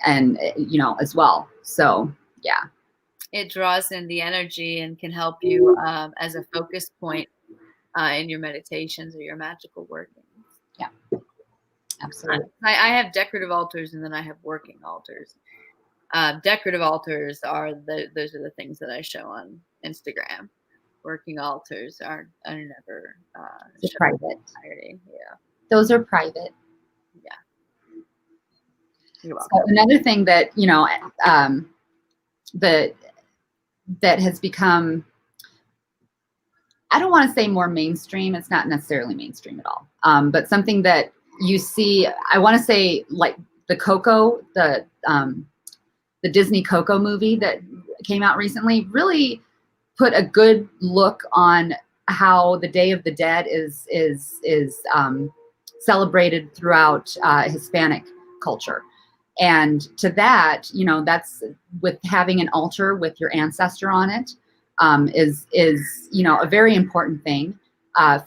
and, you know, as well. So, yeah. It draws in the energy and can help you as a focus point in your meditations or your magical workings. Yeah, absolutely. I have decorative altars and then I have working altars. Decorative altars are those are the things that I show on Instagram. Working altars are never private. Entirety. Yeah, those are private. Yeah. You're welcome. So another thing that, you know, that has become, I don't want to say more mainstream. It's not necessarily mainstream at all. But something that you see, I want to say like the Coco, the Disney Coco movie that came out recently, really put a good look on how the Day of the Dead is celebrated throughout Hispanic culture. And to that, you know, that's with having an altar with your ancestor on it, is, you know, a very important thing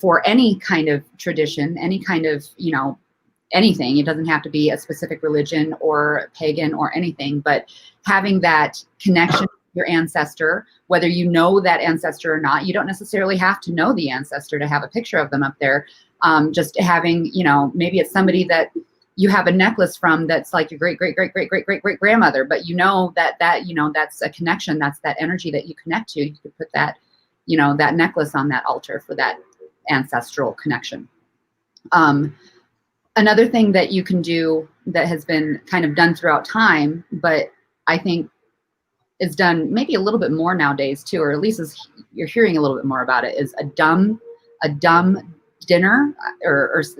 for any kind of tradition, any kind of, you know, anything. It doesn't have to be a specific religion or pagan or anything, but having that connection with your ancestor, whether you know that ancestor or not, you don't necessarily have to know the ancestor to have a picture of them up there. Just having, you know, maybe it's somebody that you have a necklace from that's like your great grandmother, but you know that you know, that's a connection, that's that energy that you connect to. You could put that, you know, that necklace on that altar for that ancestral connection. another thing that you can do that has been kind of done throughout time, but I think is done maybe a little bit more nowadays too, or at least you're hearing a little bit more about it, is a dumb dinner, or it's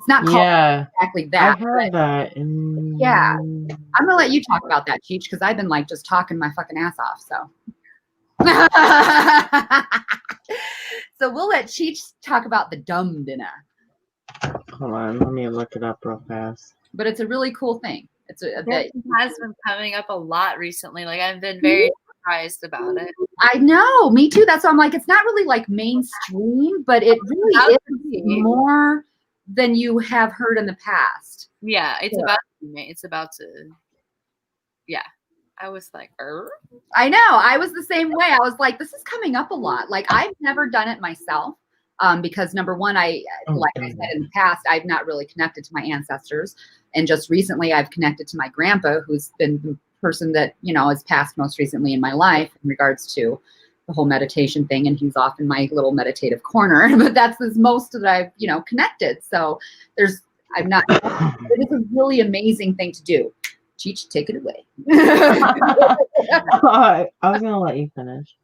not called exactly that. I've heard that. Yeah, I'm gonna let you talk about that, Cheech, because I've been like just talking my fucking ass off. So, so we'll let Cheech talk about the dumb dinner. Hold on, let me look it up real fast. But it's a really cool thing. It has been coming up a lot recently. Like I've been very surprised about it. I know, me too. That's why I'm like, it's not really like mainstream, but it really is more than you have heard in the past. Yeah, it's about to. Yeah, I was like, I know. I was the same way. I was like, this is coming up a lot. Like I've never done it myself. Because number one, I said in the past, I've not really connected to my ancestors. And just recently I've connected to my grandpa, who's been the person that, has passed most recently in my life in regards to the whole meditation thing. And he's off in my little meditative corner, but that's the most that I've, connected. So it is a really amazing thing to do. Cheech, take it away. I was going to let you finish.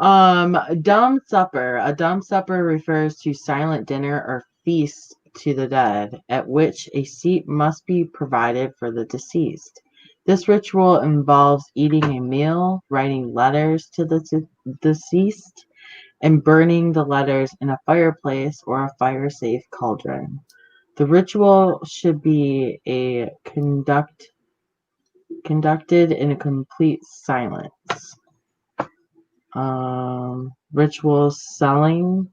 Dumb supper. A dumb supper refers to silent dinner or feast to the dead, at which a seat must be provided for the deceased. This ritual involves eating a meal, writing letters to the deceased, and burning the letters in a fireplace or a fire-safe cauldron. The ritual should be conducted in a complete silence. Ritual setting.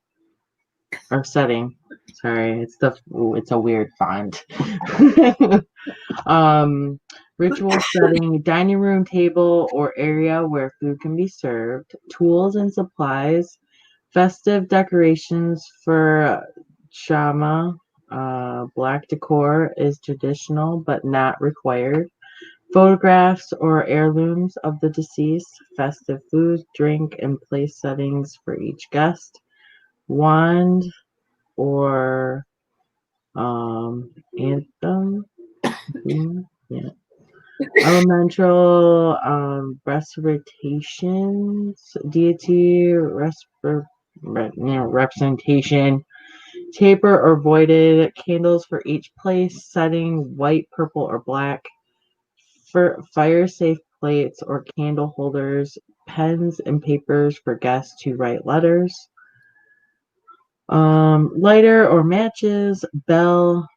Sorry, it's a weird font. Ritual setting, dining room table or area where food can be served, tools and supplies, festive decorations for shama. Black decor is traditional but not required. Photographs or heirlooms of the deceased, festive food, drink, and place settings for each guest. Wand or anthem. Yeah. Elemental representations, deity representation. Taper or voided candles for each place, setting white, purple, or black. For fire-safe plates or candle holders, pens and papers for guests to write letters. Lighter or matches, bell,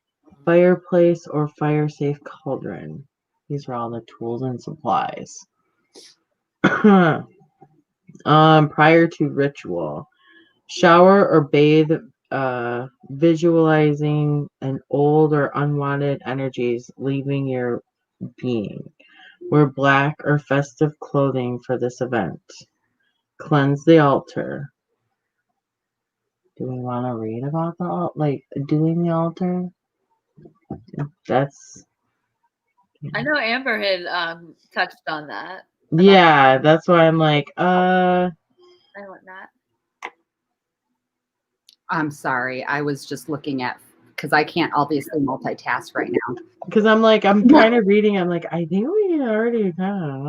fireplace, or fire-safe cauldron. These are all the tools and supplies. Prior to ritual, shower or bathe, visualizing an old or unwanted energies leaving your being. Wear black or festive clothing for this event. Cleanse the altar. Do we want to read about doing the altar? That's. I know Amber had touched on that. Yeah, that's why I'm like, I want that. I'm sorry. I was just looking at, because I can't obviously multitask right now. Because I'm kind of reading. I'm like, I think we already kind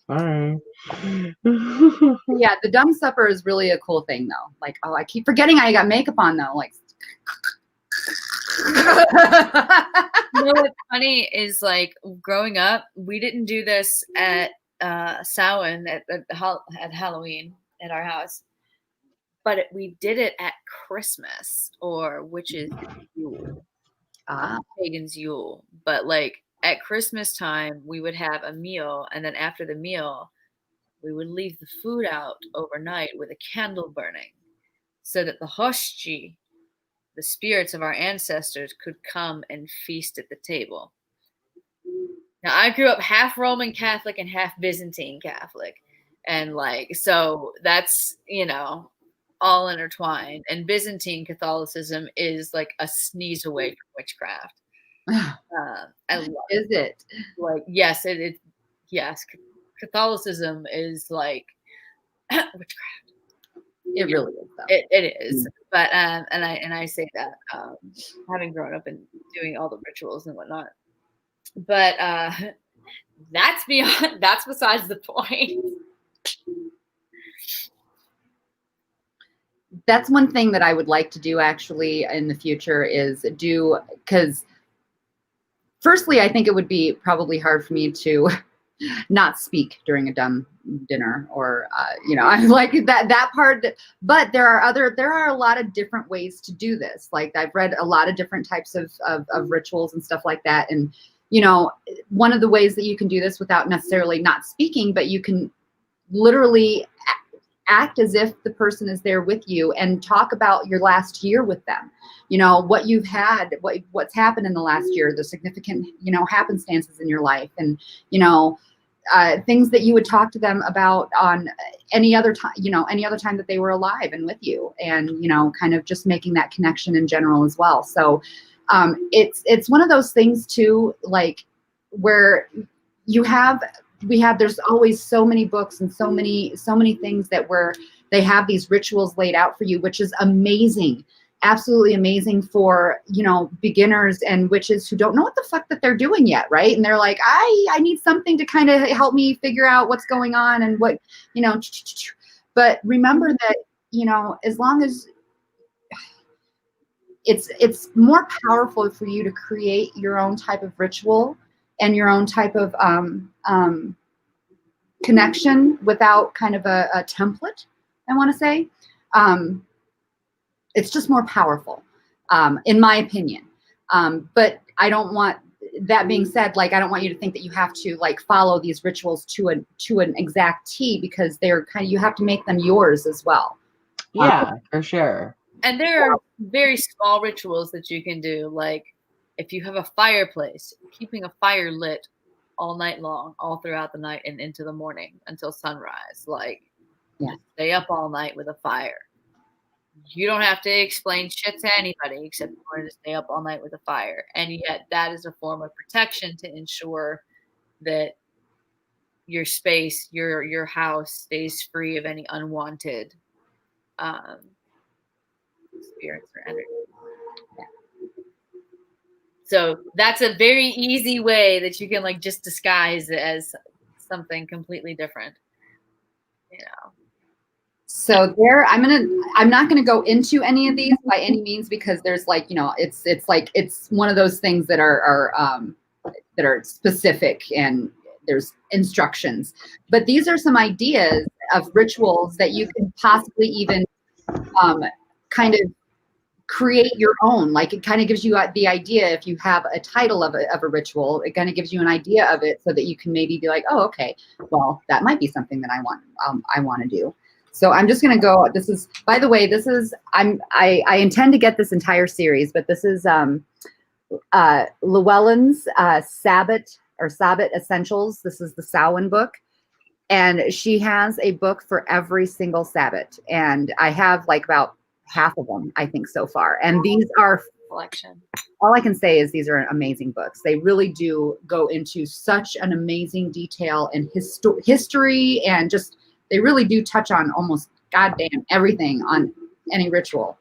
Sorry. Yeah, the dumb supper is really a cool thing, though. Like, I keep forgetting I got makeup on, though. Like, what's funny is growing up, we didn't do this at Samhain at Halloween at our house, but we did it at Christmas, which is Yule, pagan's Yule. But at Christmas time, we would have a meal, and then after the meal, we would leave the food out overnight with a candle burning, so that the hoshchi, the spirits of our ancestors, could come and feast at the table. Now, I grew up half Roman Catholic and half Byzantine Catholic. And so that's, all intertwined. And Byzantine Catholicism is a sneeze away from witchcraft. Is it? Yes, yes. Catholicism is witchcraft. It really is, though. It is. But and I say that having grown up and doing all the rituals and whatnot. But that's besides the point. That's one thing that I would like to do actually in the future is because firstly, I think it would be probably hard for me to not speak during a dumb dinner or, I like that part, but there are a lot of different ways to do this. Like I've read a lot of different types of rituals and stuff like that. And, one of the ways that you can do this without necessarily not speaking, but you can literally act as if the person is there with you and talk about your last year with them. What you've had, what's happened in the last year, the significant, happenstances in your life, and, things that you would talk to them about on any other time, any other time that they were alive and with you, and, kind of just making that connection in general as well. So it's one of those things too, like where there's always so many books and so many things that where they have these rituals laid out for you, which is amazing. Absolutely amazing for, beginners and witches who don't know what the fuck that they're doing yet. Right. And they're like, I need something to kind of help me figure out what's going on and what, but remember that, as long as it's more powerful for you to create your own type of ritual and your own type of connection without kind of a template, I want to say. It's just more powerful, in my opinion. But I don't want, that being said, like, I don't want you to think that you have to like follow these rituals to an exact T, because they're you have to make them yours as well. Yeah, for sure. And there are very small rituals that you can do, like if you have a fireplace, keeping a fire lit all night long, all throughout the night and into the morning until sunrise. Like, stay up all night with a fire. You don't have to explain shit to anybody except you wanted to stay up all night with a fire. And yet that is a form of protection to ensure that your space, your house stays free of any unwanted spirits or energy. So that's a very easy way that you can like just disguise it as something completely different. So I'm not gonna go into any of these by any means, because there's like, it's one of those things that are specific and there's instructions. But these are some ideas of rituals that you can possibly even kind of create your own. Like, it kind of gives you the idea, if you have a title of a ritual, it kind of gives you an idea of it so that you can maybe be like, oh, okay, well, that might be something that I want to do. So I'm just going to go, this is, by the way, I intend to get this entire series, but this is Llewellyn's Sabbath Essentials. This is the Samhain book. And she has a book for every single Sabbath. And I have like about half of them, I think, so far. And these are collection. All I can say is these are amazing books. They really do go into such an amazing detail and history, and just, they really do touch on almost goddamn everything on any ritual.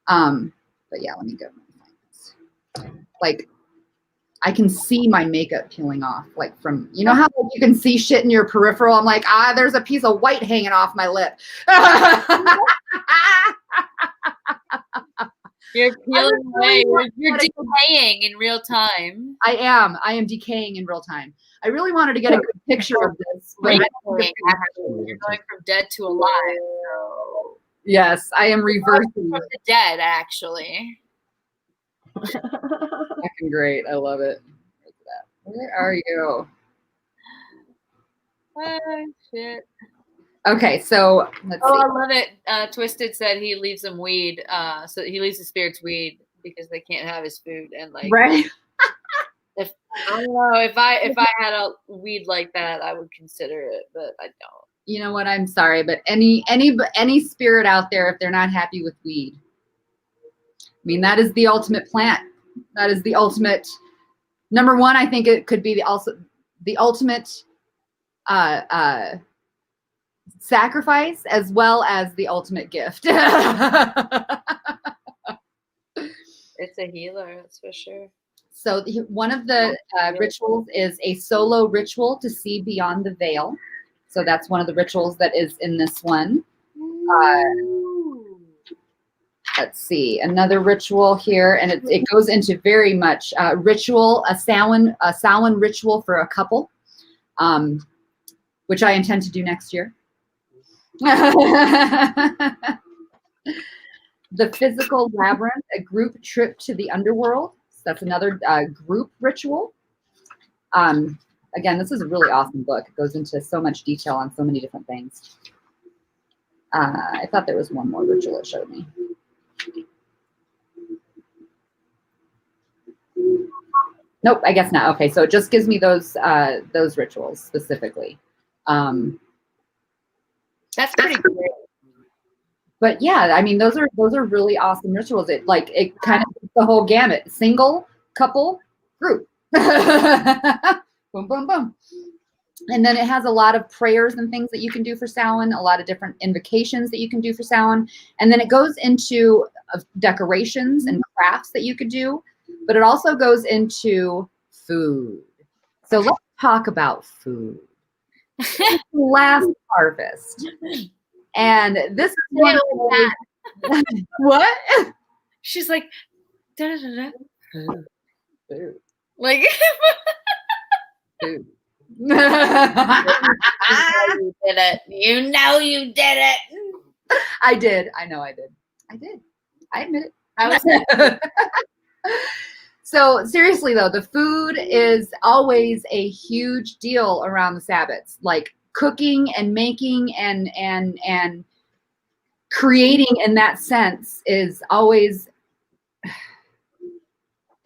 But yeah, let me go find this. Like, I can see my makeup peeling off, like from, how you can see shit in your peripheral. I'm like, there's a piece of white hanging off my lip. You're peeling away. You're decaying in real time. I am decaying in real time. I really wanted to get a good picture of this. But you're going from dead to alive. So. Yes, I am reversing. From the dead, actually. Fucking great. I love it. Where are you? Shit. Okay, so let's see. I love it. Twisted said he leaves them weed. So he leaves the spirits weed because they can't have his food, and like, right. I don't know, if I had a weed like that, I would consider it, but I don't. You know what? I'm sorry, but any spirit out there, if they're not happy with weed, I mean, that is the ultimate plant. That is the ultimate. Number one, I think it could be the ultimate sacrifice as well as the ultimate gift. It's a healer, that's for sure. So one of the rituals is a solo ritual to see beyond the veil. So that's one of the rituals that is in this one. Let's see, another ritual here, and it goes into very much ritual, a Samhain ritual for a couple, which I intend to do next year. The physical labyrinth, a group trip to the underworld. So that's another group ritual. Again, this is a really awesome book. It goes into so much detail on so many different things. I thought there was one more ritual it showed me. Nope, I guess not. Okay, so it just gives me those rituals specifically. That's pretty great. But yeah, I mean, those are really awesome rituals. It kind of the whole gamut: single, couple, group. Boom, boom, boom. And then it has a lot of prayers and things that you can do for Samhain, a lot of different invocations that you can do for Samhain. And then it goes into decorations and crafts that you could do, but it also goes into food. So let's talk about food. Last harvest. And this is one of what? She's like, da-da-da-da. Food. Like, Food. you did it. You know you did it. I did. I know I did. I did. I admit it. I was So seriously though, the food is always a huge deal around the Sabbats. Like cooking and making and creating in that sense is always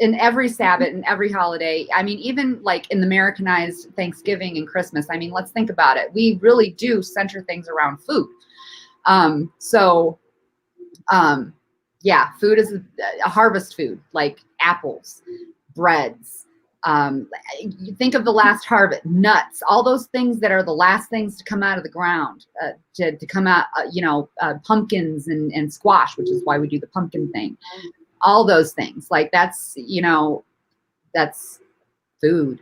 in every Sabbat and every holiday. I mean, even like in the Americanized Thanksgiving and Christmas, I mean, let's think about it. We really do center things around food. Yeah, food is a harvest food, like apples, breads. You think of the last harvest, nuts, all those things that are the last things to come out of the ground, to come out, pumpkins and squash, which is why we do the pumpkin thing. All those things, like that's food.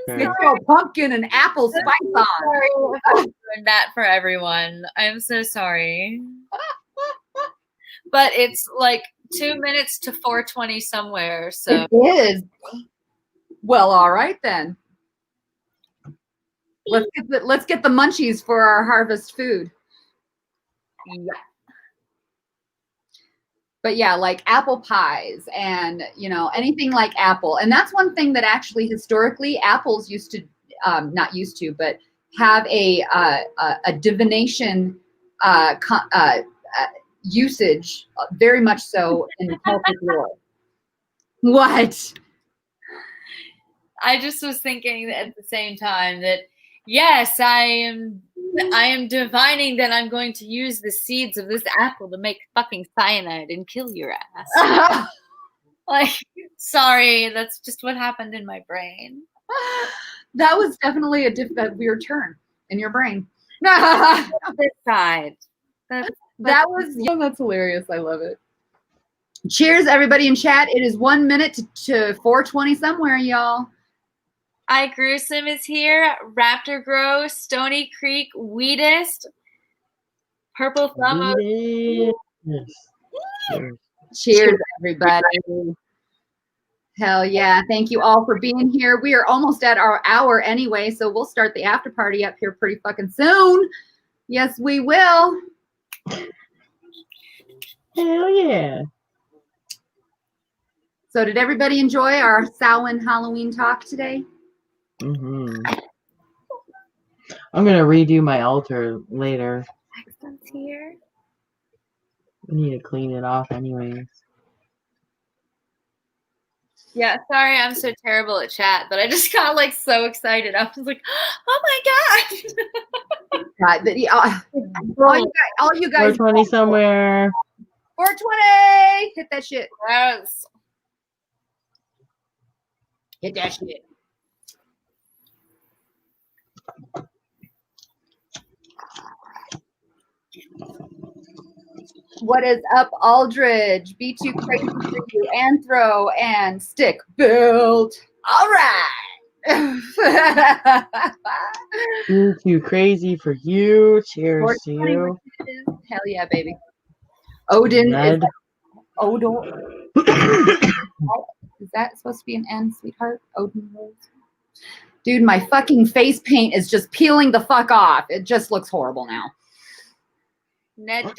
Get your pumpkin and apple spice on. that for everyone. I'm so sorry. But it's like 2 minutes to 4:20 somewhere. So it is. Well, all right then. Let's get the munchies for our harvest food. Yeah. But yeah, like apple pies and anything like apple. And that's one thing that actually historically apples used to not used to, but have a divination usage, very much so in the Celtic lore. What? I just was thinking at the same time that yes, I am divining that I'm going to use the seeds of this apple to make fucking cyanide and kill your ass. Like, sorry, that's just what happened in my brain. That was definitely a weird turn in your brain. This side. That's hilarious. I love it. Cheers, everybody in chat. It is 1 minute to 4:20 somewhere, y'all. I Gruesome is here. Raptor Grow, Stony Creek, Weedist, Purple Thumb. Cheers, everybody. Hell yeah. Thank you all for being here. We are almost at our hour anyway, so we'll start the after party up here pretty fucking soon. Yes, we will. Hell yeah. So did everybody enjoy our Samhain Halloween talk today? Mm-hmm. I'm going to redo my altar later. Accents here. I need to clean it off anyways. Yeah, sorry, I'm so terrible at chat, but I just got like so excited. I was like, "Oh my god!" God, all you guys, 420 somewhere. 420, hit that shit. Gross. Hit that shit. What is up, Aldridge? Be too crazy for you. Anthro and stick built. All right. Too crazy for you. Cheers to you. Hell yeah, baby. Odin Ned. is Odor. Is that supposed to be an N, sweetheart? Odin Rose. Dude, my fucking face paint is just peeling the fuck off. It just looks horrible now. Ned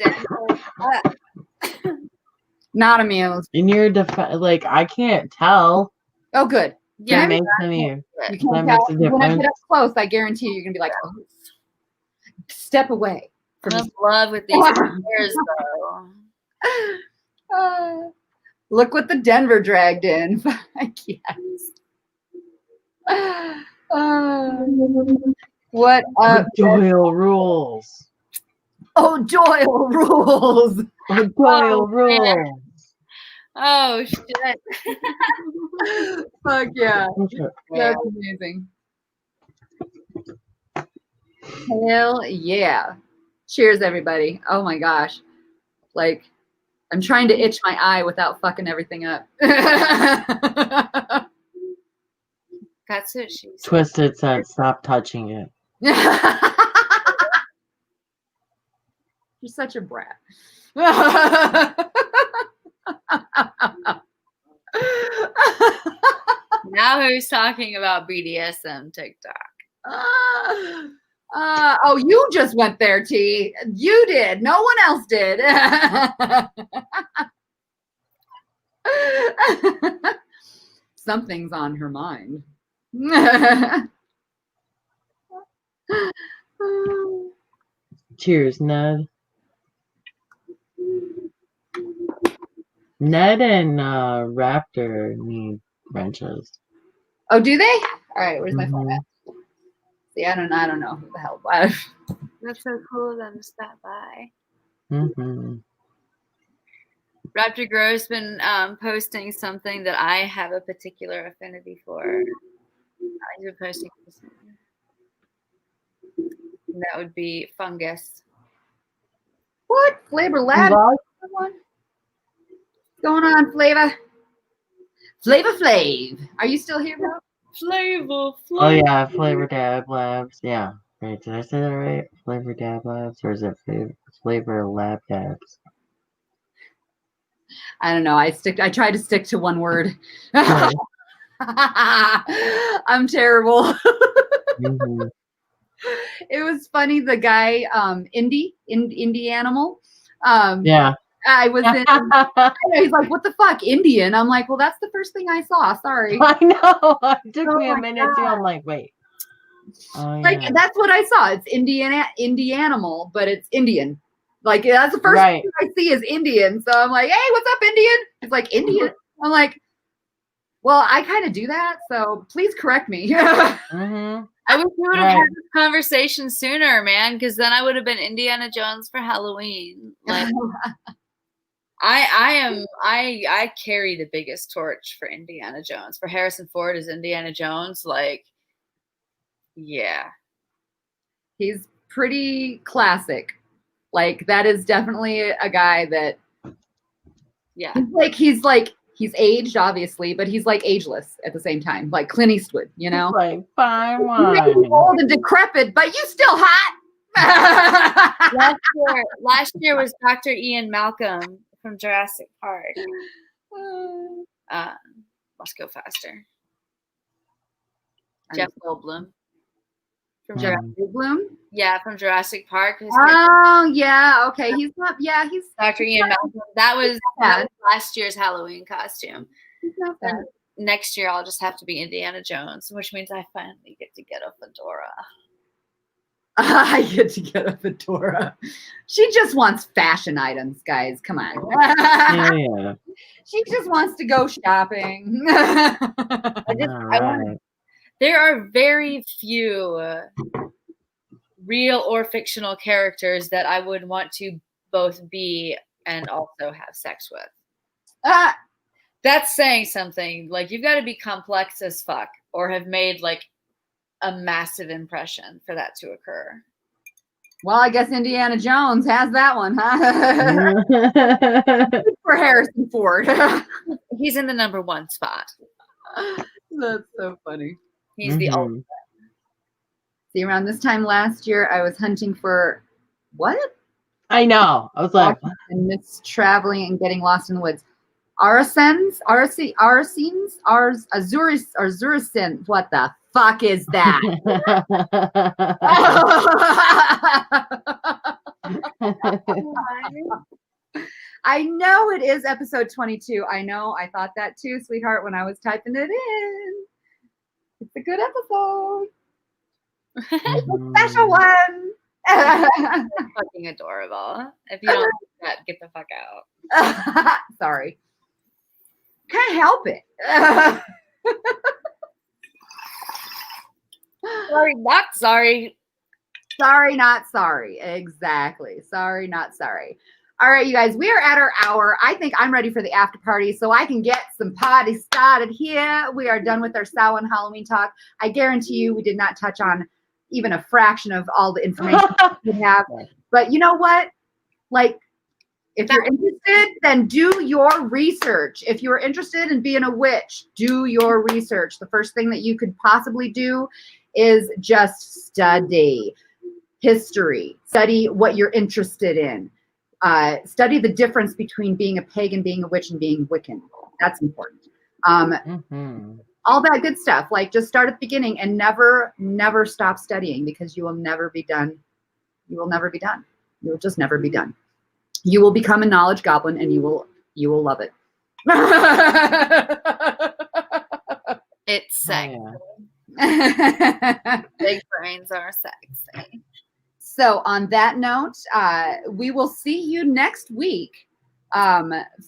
Not amused. In your defense, like, I can't tell. Oh, good. Yeah, That makes any. You That can't makes tell. a When I difference. get up close, I guarantee you're gonna be like, oh, step away I'm from in love with these hairs, though. Look what the Denver dragged in. Yes. What up? Doyle rules. Oh, Doyle rules. Doyle rules. Oh shit! Fuck yeah. Okay. That's amazing. Hell yeah. Cheers, everybody. Oh my gosh. Like, I'm trying to itch my eye without fucking everything up. That's what she said. Twisted said, "Stop touching it." You're such a brat. Now who's talking about BDSM TikTok? Oh, you just went there, T. You did. No one else did. Something's on her mind. Cheers, Ned. Ned and Raptor need wrenches. Oh, do they? All right, where's my Mhm. phone at? See, I don't know who the hell. That's so cool of them to stop by. Mm-hmm. Raptor Grow's been posting something that I have a particular affinity for. I've been posting something. And that would be fungus. What? Flavor Lab? What's going on, Flavor? Flavor Flav. Are you still here, bro? Flavor. Oh yeah, Flavor Dab Labs. Yeah. Wait, did I say that right? Flavor Dab Labs, or is it Flavor Lab Dabs? I don't know. I try to stick to one word. Right. I'm terrible. Mm-hmm. It was funny. The guy, Indie Animal. Yeah. I was in. He's like, "What the fuck, Indian?" I'm like, "Well, that's the first thing I saw. Sorry." I know. It took me a my minute too. God. I'm like, wait. Oh, yeah. Like that's what I saw. It's Indie Animal, but it's Indian. Like that's the first thing I see is Indian. So I'm like, "Hey, what's up, Indian?" He's like, "Indian." I'm like, "Well, I kind of do that, so please correct me." Mm-hmm. I wish we would have had this conversation sooner, man, because then I would have been Indiana Jones for Halloween. Like, I carry the biggest torch for Indiana Jones. For Harrison Ford as Indiana Jones, like, yeah. He's pretty classic. Like that is definitely a guy that he's aged, obviously, but he's like ageless at the same time. Like Clint Eastwood, you know? Like fine You may be wine. old and decrepit, but you still hot. Last year was Dr. Ian Malcolm from Jurassic Park. Let's go faster. Jeff Goldblum from Jurassic. Bloom? Yeah, from Jurassic Park. Oh yeah, okay. He's not. Yeah, he's Dr. Ian Malcolm. That was last year's Halloween costume. He's not bad. Next year, I'll just have to be Indiana Jones, which means I finally get to get a fedora. I get to get a fedora. She just wants fashion items, guys. Come on. Yeah. She just wants to go shopping. There are very few real or fictional characters that I would want to both be and also have sex with. That's saying something. Like, you've got to be complex as fuck or have made like a massive impression for that to occur. Well, I guess Indiana Jones has that one, huh? For Harrison Ford. He's in the number 1 spot. That's so funny. He's the ultimate. See, around this time last year, I was hunting for what? I know. I was like, and miss traveling and getting lost in the woods. Arsens, Azuricin. What the fuck is that? I know it is episode 22. I know. I thought that too, sweetheart, when I was typing it in. It's a good episode. It's a special one. Fucking adorable. If you don't like that, get the fuck out. Sorry. Can't help it. Sorry, not sorry. Sorry, not sorry. Exactly. Sorry, not sorry. All right, you guys, we are at our hour. I think I'm ready for the after party so I can get some party started here. We are done with our Samhain Halloween talk. I guarantee you we did not touch on even a fraction of all the information we have. But you know what? Like, if you're interested, then do your research. If you're interested in being a witch, do your research. The first thing that you could possibly do is just study history, study what you're interested in, study the difference between being a pagan, being a witch, and being Wiccan. That's important. All that good stuff. Like, just start at the beginning and never stop studying, because you will never be done. You will never be done. You will just never be done. You will become a knowledge goblin, and you will love it. It's sexy. Big brains are sexy. So on that note, we will see you next week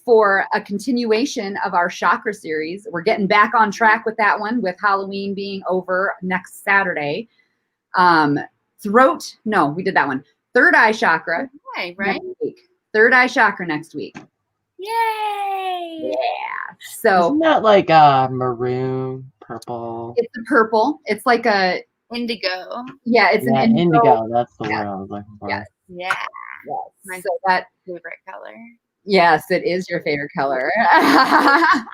for a continuation of our Chakra series. We're getting back on track with that one, with Halloween being over next Saturday. We did that one. Third Eye Chakra. Okay, right? Next week. Third Eye Chakra next week. Yay! Yeah. So isn't that like maroon, purple? It's a purple. It's like a indigo. Yeah, it's an indigo. That's the word I was looking for. Yes. Yeah. Yes. My that favorite color. Yes, it is your favorite color. I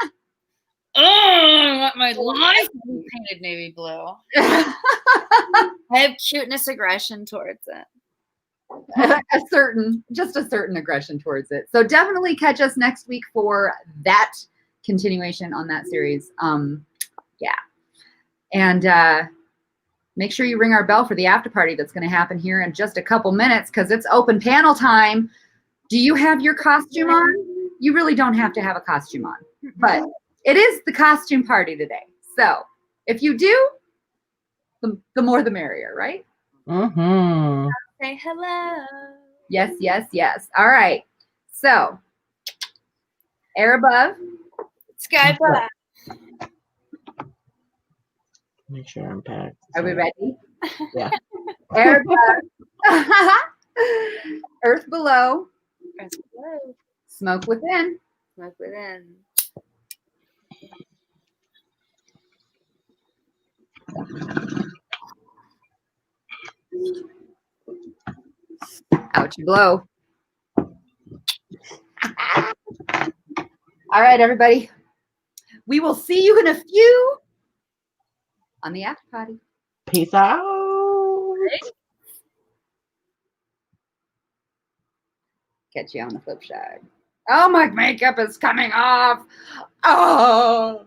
want my life to be painted navy blue. I have cuteness aggression towards it. Just a certain aggression towards it. So definitely catch us next week for that continuation on that series. Yeah. And make sure you ring our bell for the after party that's going to happen here in just a couple minutes, because it's open panel time. Do you have your costume on? You really don't have to have a costume on, but it is the costume party today. So if you do, the more the merrier, right? Mm-hmm. Say hello. Yes, yes, yes. All right. So air above, sky above. Make sure I'm packed. Are we ready? Yeah. Air above, earth below, Earth below. smoke within. Smoke within. Out you blow. All right, everybody. We will see you in a few on the after party. Peace out. Catch you on the flip side. Oh, my makeup is coming off. Oh.